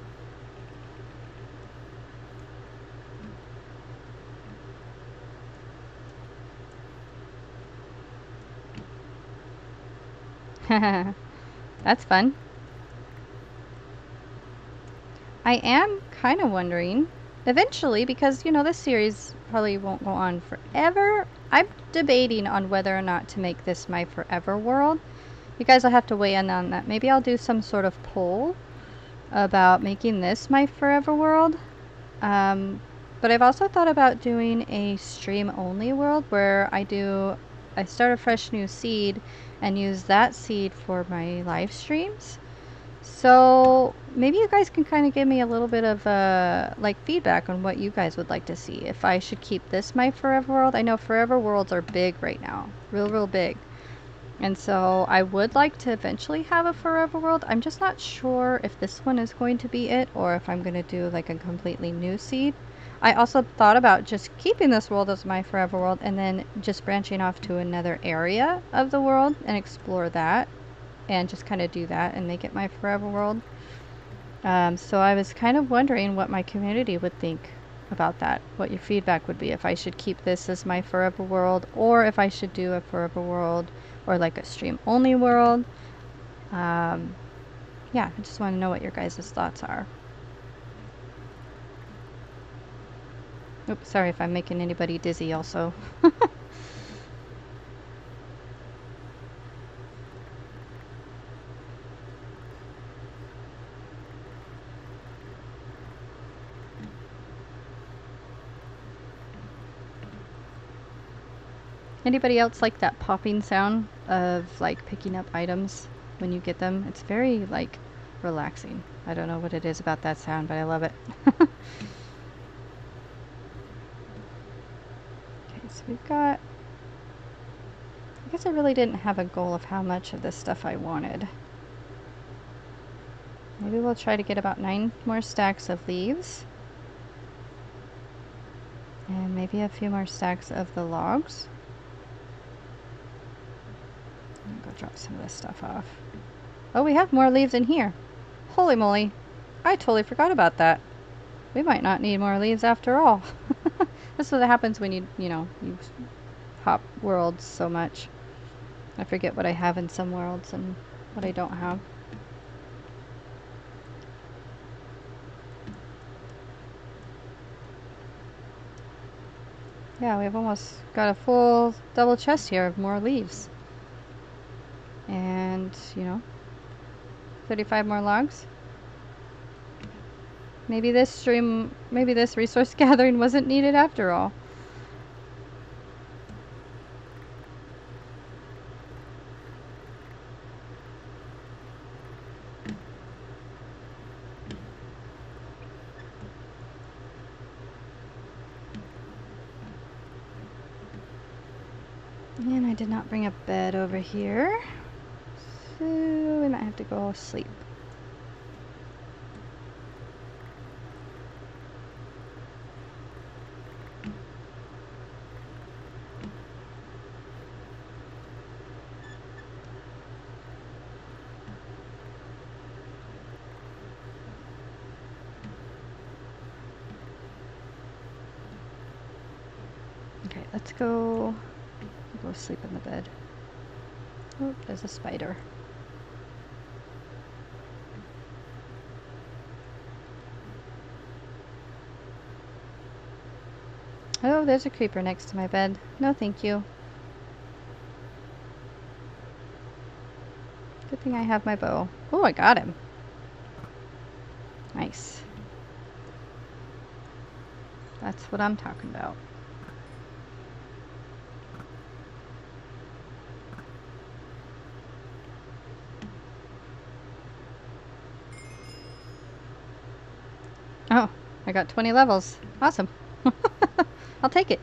That's fun. I am kind of wondering, eventually, because, you know, this series probably won't go on forever, I'm debating on whether or not to make this my forever world. You guys will have to weigh in on that. Maybe I'll do some sort of poll about making this my forever world. But I've also thought about doing a stream only world where I start a fresh new seed and use that seed for my live streams. So maybe you guys can kind of give me a little bit of like feedback on what you guys would like to see. If I should keep this my forever world. I know forever worlds are big right now, real big. And so I would like to eventually have a forever world. I'm just not sure if this one is going to be it or if I'm going to do like a completely new seed. I also thought about just keeping this world as my forever world and then just branching off to another area of the world and explore that and just kind of do that and make it my forever world. So I was kind of wondering what my community would think about that, what your feedback would be, if I should keep this as my forever world or if I should do a forever world or like a stream only world. Yeah, I just want to know what your guys' thoughts are. Oops, sorry if I'm making anybody dizzy also. Anybody else like that popping sound of like picking up items when you get them? It's very like relaxing. I don't know what it is about that sound, but I love it. Okay, so we've got, I guess I really didn't have a goal of how much of this stuff I wanted. Maybe we'll try to get about 9 more stacks of leaves. And maybe a few more stacks of the logs. I'm gonna go drop some of this stuff off. Oh, we have more leaves in here. Holy moly. I totally forgot about that. We might not need more leaves after all. This is what happens when you pop worlds so much. I forget what I have in some worlds and what I don't have. Yeah, we've almost got a full double chest here of more leaves. And, you know, 35 more logs. Maybe this resource gathering wasn't needed after all. And I did not bring a bed over here, so we might have to go sleep. Okay, let's go sleep in the bed. Oh, there's a spider. Oh, there's a creeper next to my bed. No, thank you. Good thing I have my bow. Oh, I got him. Nice. That's what I'm talking about. Oh, I got 20 levels. Awesome. I'll take it.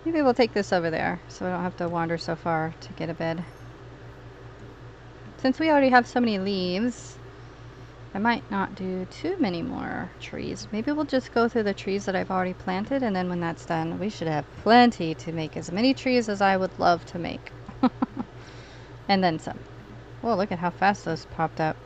Maybe we'll take this over there so I don't have to wander so far to get a bed. Since we already have so many leaves, I might not do too many more trees. Maybe we'll just go through the trees that I've already planted, and then when that's done, we should have plenty to make as many trees as I would love to make. And then some. Whoa, look at how fast those popped up.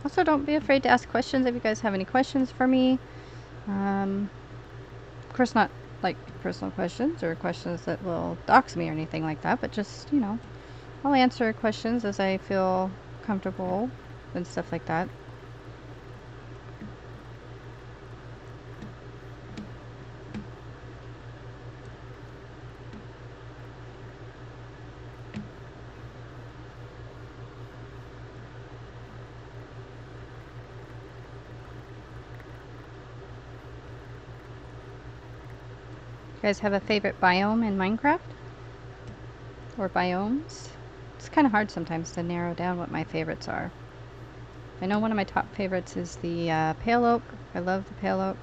Also, don't be afraid to ask questions if you guys have any questions for me. Of course, not like personal questions or questions that will dox me or anything like that, but just, you know, I'll answer questions as I feel comfortable and stuff like that. You guys have a favorite biome in Minecraft? Or biomes? It's kind of hard sometimes to narrow down what my favorites are. I know one of my top favorites is the pale oak. I love the pale oak.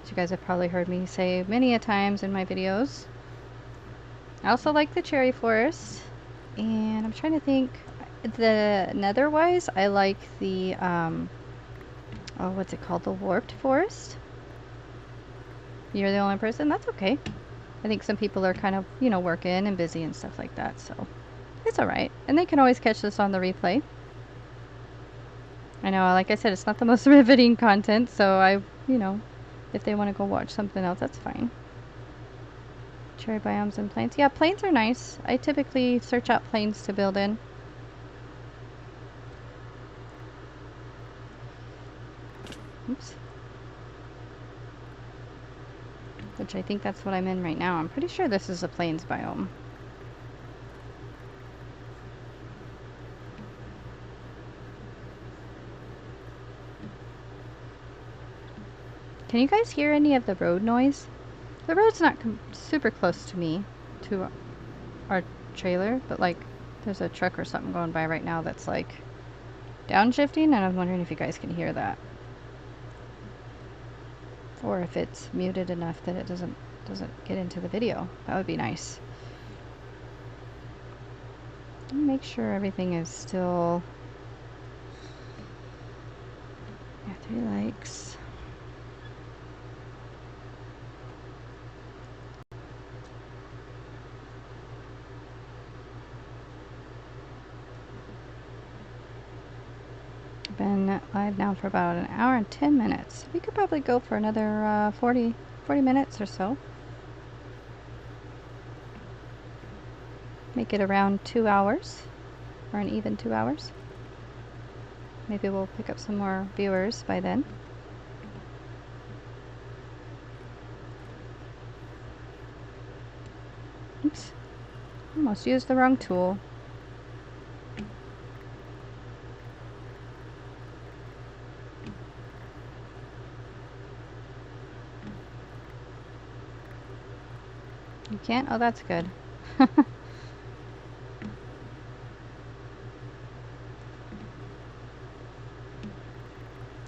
As you guys have probably heard me say many a times in my videos. I also like the cherry forest. And I'm trying to think, the nether-wise, I like the, oh, what's it called? The warped forest. You're the only person? That's okay. I think some people are kind of, you know, working and busy and stuff like that, so it's alright. And they can always catch this on the replay. I know, like I said, it's not the most riveting content, so you know, if they want to go watch something else, that's fine. Cherry biomes and plains. Yeah, plains are nice. I typically search out plains to build in. Oops. Which I think that's what I'm in right now. I'm pretty sure this is a plains biome. Can you guys hear any of the road noise? The road's not super close to me, to our trailer, but like there's a truck or something going by right now that's like downshifting, and I'm wondering if you guys can hear that. Or if it's muted enough that it doesn't get into the video. That would be nice. Let me make sure everything is still 3 likes. Been live now for about an hour and 10 minutes. We could probably go for another 40 minutes or so. Make it around 2 hours, or an even 2 hours. Maybe we'll pick up some more viewers by then. Oops, almost used the wrong tool. You can't? Oh, that's good.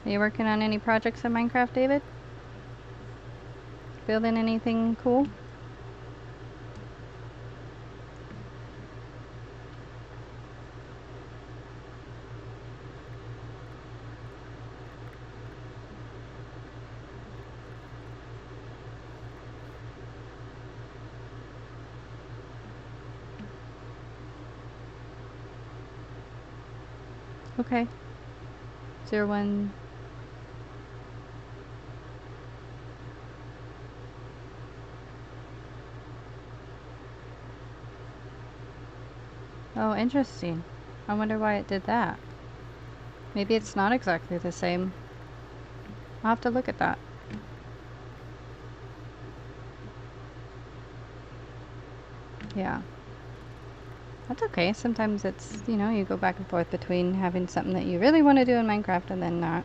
Are you working on any projects in Minecraft, David? Building anything cool? Okay. 01. Oh, interesting. I wonder why it did that. Maybe it's not exactly the same. I'll have to look at that. Yeah. That's okay. Sometimes it's, you know, you go back and forth between having something that you really want to do in Minecraft and then not.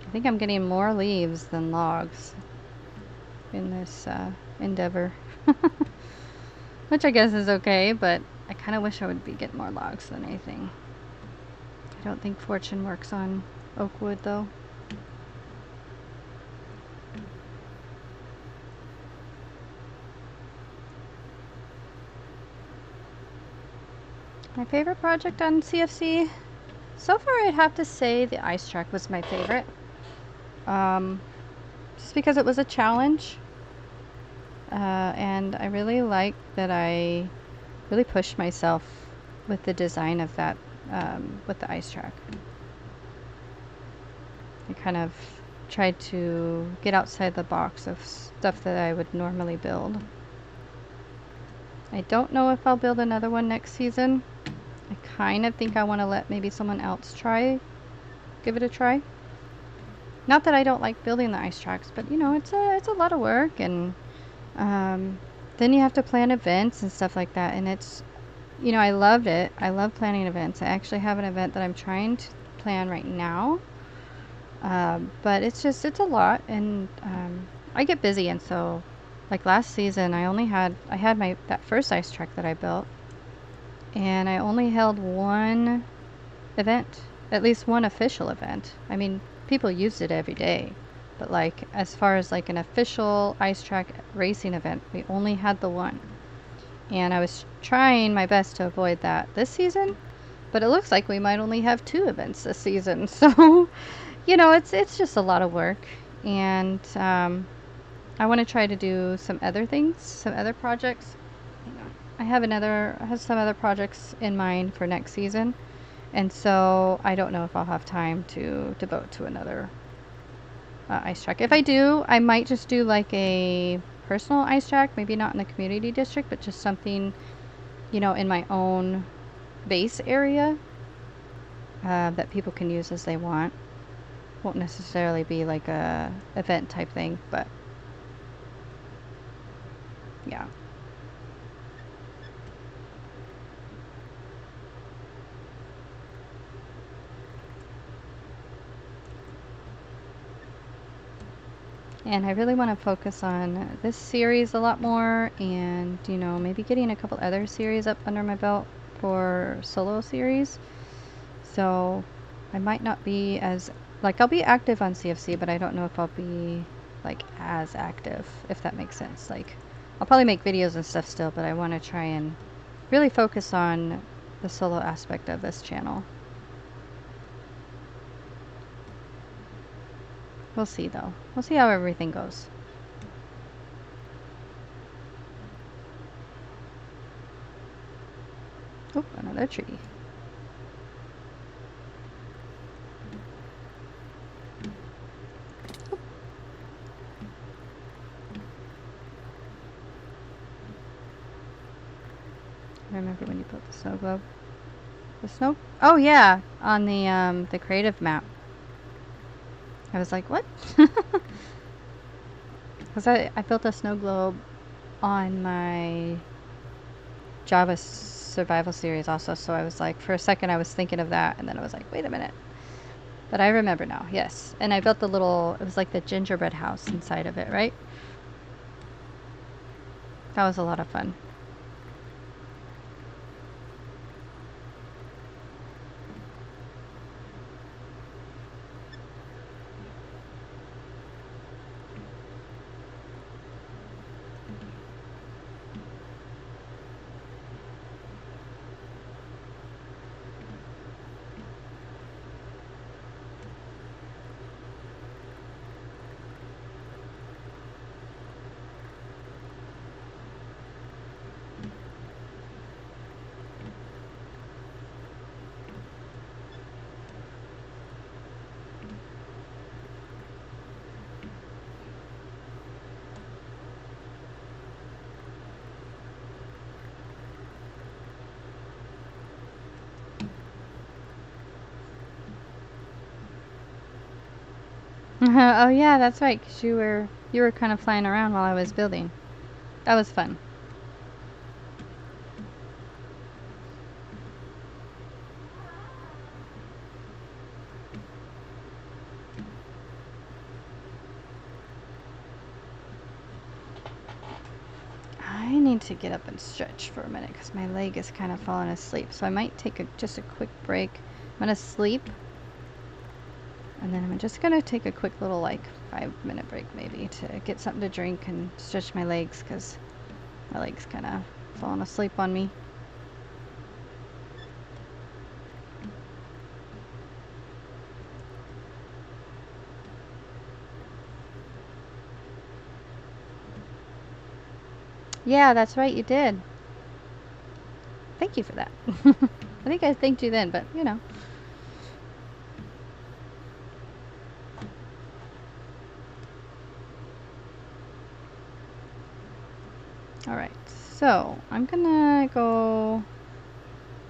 I think I'm getting more leaves than logs in this endeavor. Which I guess is okay, but I kind of wish I would be getting more logs than anything. I don't think fortune works on oak wood though. My favorite project on CFC? So far I'd have to say the ice track was my favorite. Just because it was a challenge. And I really liked that I really pushed myself with the design of that, with the ice track. I kind of tried to get outside the box of stuff that I would normally build. I don't know if I'll build another one next season. I kind of think I want to let maybe someone else give it a try. Not that I don't like building the ice tracks, but you know, it's a lot of work, and then you have to plan events and stuff like that, and it's, you know, I loved it. I love planning events. I actually have an event that I'm trying to plan right now, but it's a lot, and I get busy, and so like last season I had that first ice track that I built, and I only held one event, at least one official event. I mean, people used it every day, but like as far as like an official ice track racing event, we only had the one. And I was trying my best to avoid that this season, but it looks like we might only have 2 events this season. So, you know, it's just a lot of work, and I want to try to do some other things, some other projects. I have some other projects in mind for next season, and so I don't know if I'll have time to devote to another ice track. If I do, I might just do like a personal ice track, maybe not in the community district, but just something, you know, in my own base area that people can use as they want. Won't necessarily be like a event type thing, but yeah. And I really want to focus on this series a lot more, and, you know, maybe getting a couple other series up under my belt. for solo series. So I might not be as, like, I'll be active on CFC, but I don't know if I'll be like as active, if that makes sense. Like, I'll probably make videos and stuff still, but I want to try and really focus on the solo aspect of this channel. We'll see though. We'll see how everything goes. Oh, another tree. I remember when you built the snow globe. The snow? Oh yeah, on the creative map. I was like, what? Because I built a snow globe on my Java survival series also, so I was like, for a second I was thinking of that, and then I was like, wait a minute. But I remember now, yes. And I built the little, it was like the gingerbread house inside of it, right? That was a lot of fun. Oh yeah, that's right, because you were kind of flying around while I was building. That was fun. I need to get up and stretch for a minute because my leg is kind of falling asleep. So I might take just a quick break. I'm going to sleep. And then I'm just going to take a quick little, like, 5-minute break maybe to get something to drink and stretch my legs because my leg's kind of falling asleep on me. Yeah, that's right, you did. Thank you for that. I think I thanked you then, but you know. Alright, so I'm gonna go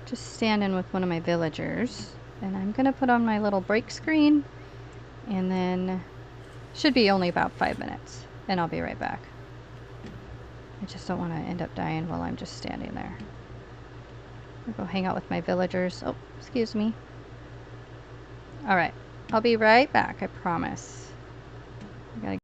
just stand in with one of my villagers. And I'm gonna put on my little break screen. And then should be only about 5 minutes. And I'll be right back. I just don't want to end up dying while I'm just standing there. I'll go hang out with my villagers. Oh, excuse me. Alright, I'll be right back, I promise. I gotta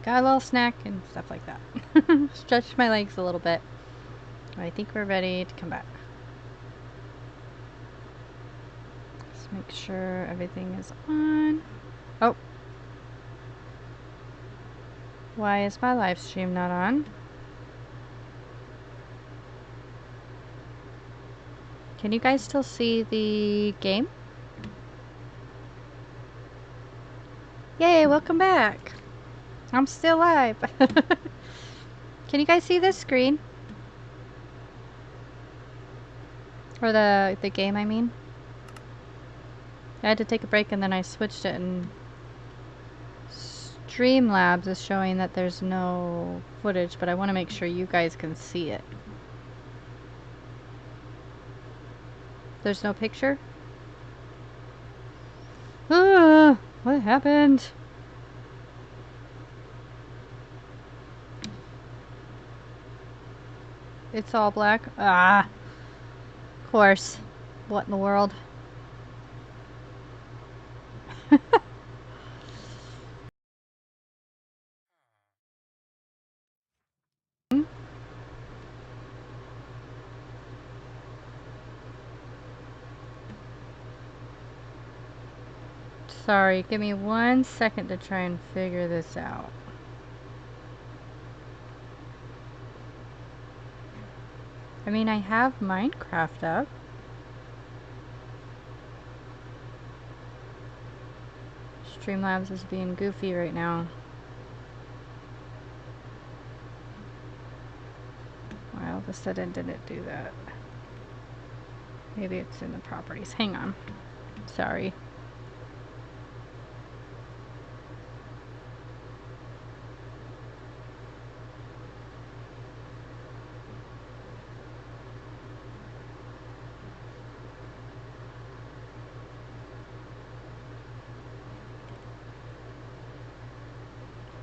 Got a little snack and stuff like that. Stretched my legs a little bit. I think we're ready to come back. Let's make sure everything is on. Oh. Why is my live stream not on? Can you guys still see the game? Yay, welcome back. I'm still live. Can you guys see this screen? Or the game, I mean? I had to take a break and then I switched it, and Streamlabs is showing that there's no footage, but I want to make sure you guys can see it. There's no picture? Ah, what happened? It's all black? Ah, of course. What in the world? Sorry, give me 1 second to try and figure this out. I mean, I have Minecraft up. Streamlabs is being goofy right now. Why all of a sudden did it do that? Maybe it's in the properties. Hang on. Sorry.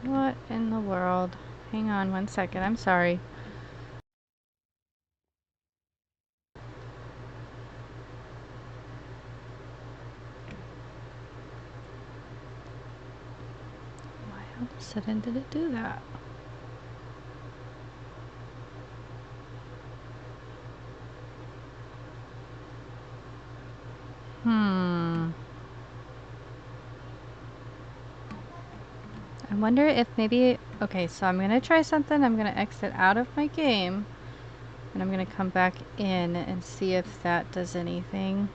What in the world? Hang on 1 second. I'm sorry. Why all of a sudden did it do that? I wonder if maybe... Okay, so I'm going to try something. I'm going to exit out of my game. And I'm going to come back in and see if that does anything.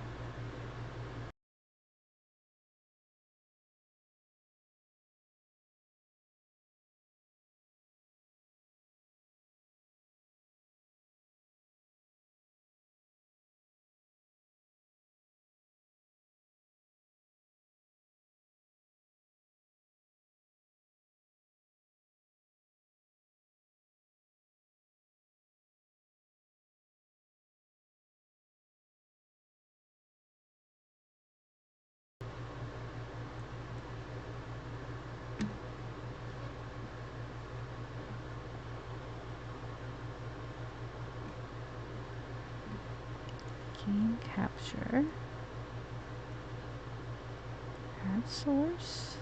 Game capture. Add source.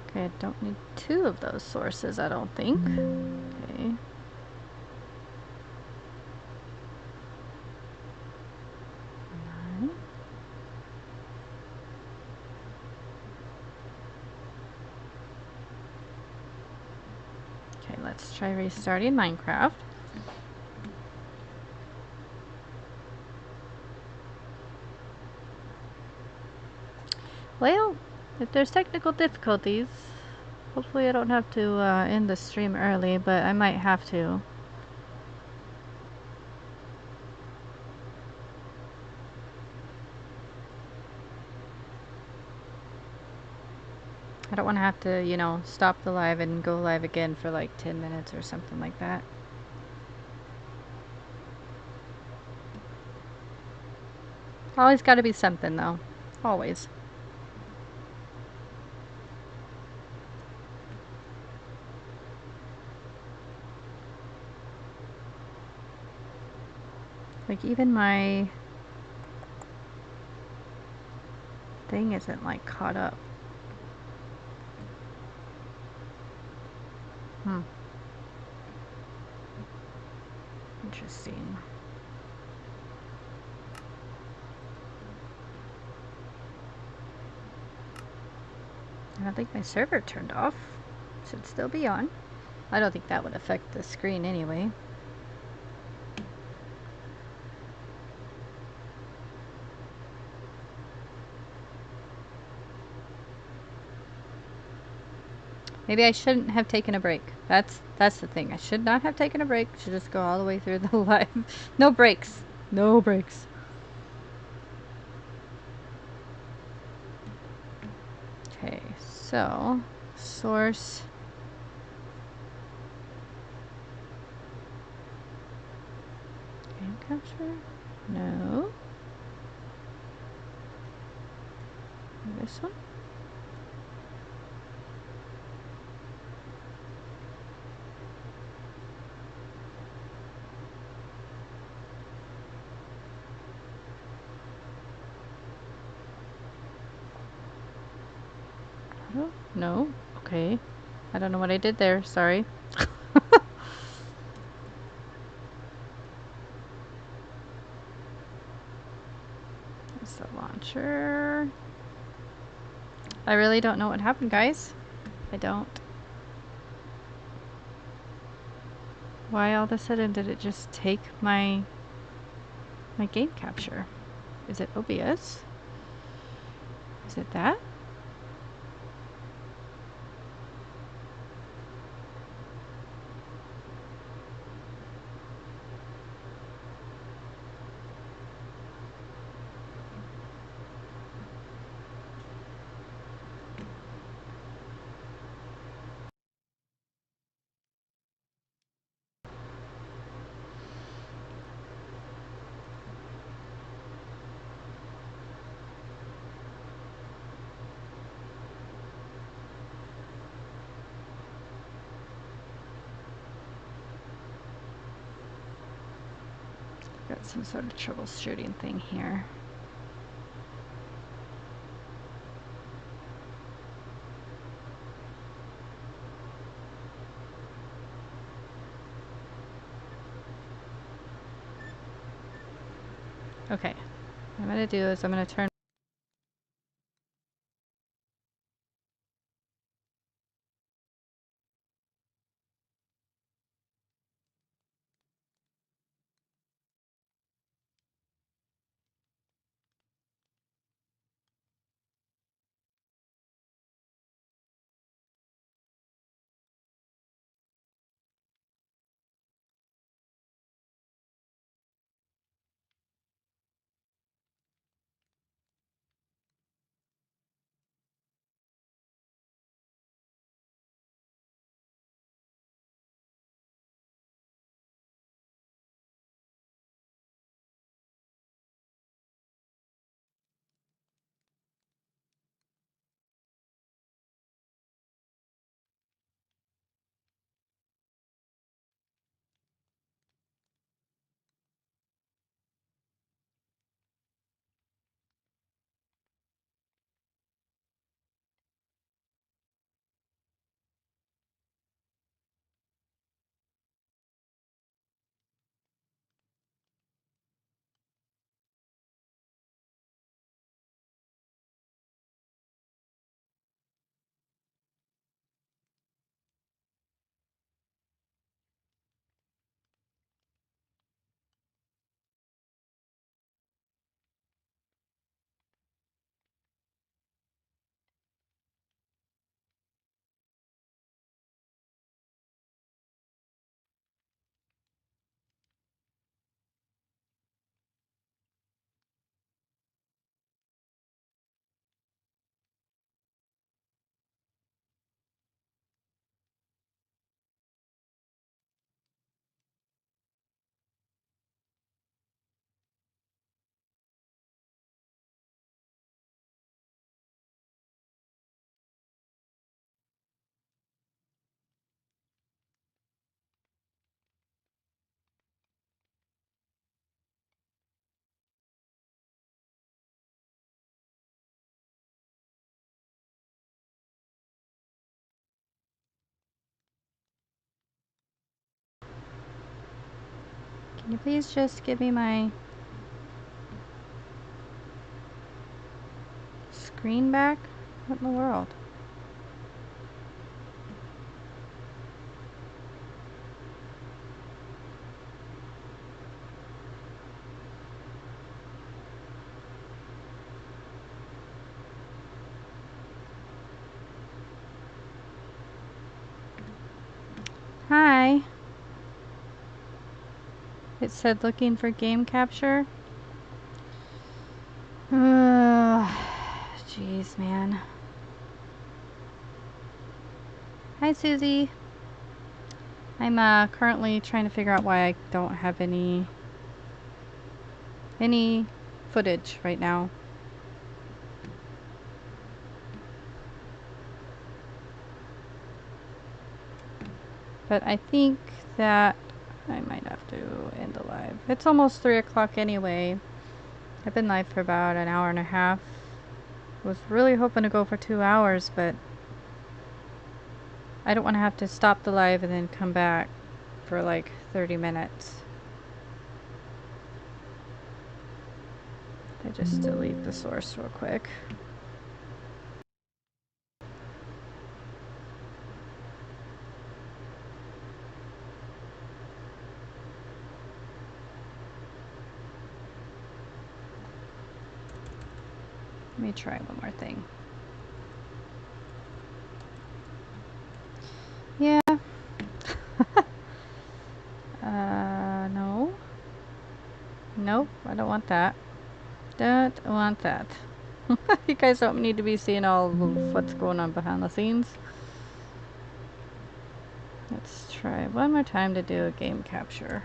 Okay, I don't need 2 of those sources, I don't think. Okay. None. Okay, let's try restarting Minecraft. Well, if there's technical difficulties, hopefully I don't have to end the stream early, but I might have to. I don't want to have to, you know, stop the live and go live again for like 10 minutes or something like that. Always got to be something though. Always. Like even my thing isn't like caught up. Hmm. Interesting. I don't think my server turned off. Should still be on. I don't think that would affect the screen anyway. Maybe I shouldn't have taken a break. That's the thing. I should not have taken a break. Should just go all the way through the live. No breaks. No breaks. Okay, so source. Game capture? No. This one? Oh, no. Okay. I don't know what I did there. Sorry. That's the launcher. I really don't know what happened, guys. I don't. Why all of a sudden did it just take my game capture? Is it OBS? Is it that? Got some sort of troubleshooting thing here. Okay. What I'm going to do is I'm going to turn Can you please just give me my screen back? What in the world? Hi. It said looking for game capture. Jeez, man. Hi, Susie. I'm currently trying to figure out why I don't have any footage right now. But I think that I might have to end the live. It's almost 3 o'clock anyway. I've been live for about an hour and a half. Was really hoping to go for 2 hours, but I don't want to have to stop the live and then come back for like 30 minutes. I just delete the source real quick. Let me try one more thing. Yeah. No. Nope, I don't want that. Don't want that. You guys don't need to be seeing all of what's going on behind the scenes. Let's try one more time to do a game capture.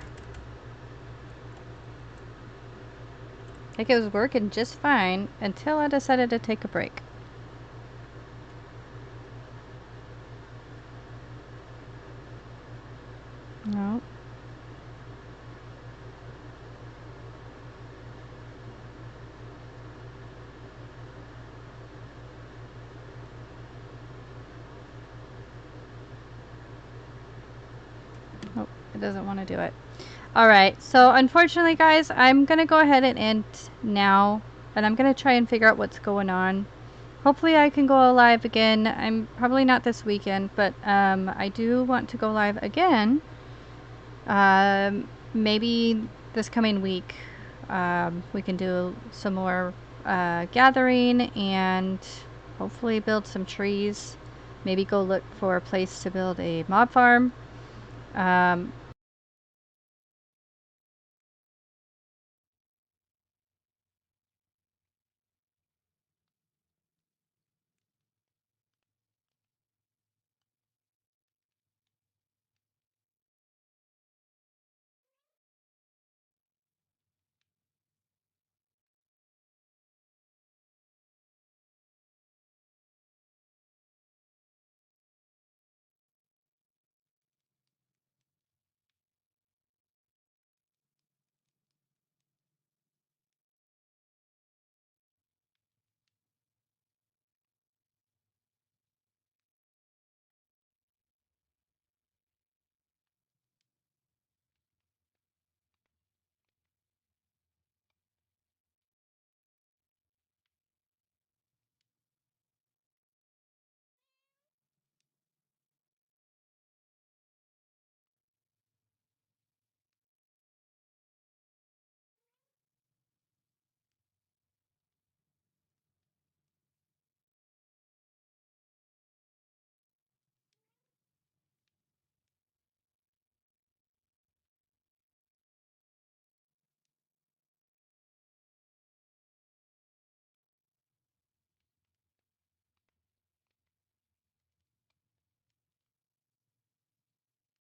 Like it was working just fine until I decided to take a break. No. Nope, it doesn't want to do it. Alright, so unfortunately guys, I'm going to go ahead and end now. And I'm going to try and figure out what's going on. Hopefully I can go live again. I'm probably not this weekend, but I do want to go live again. Maybe this coming week. We can do some more gathering and hopefully build some trees. Maybe go look for a place to build a mob farm.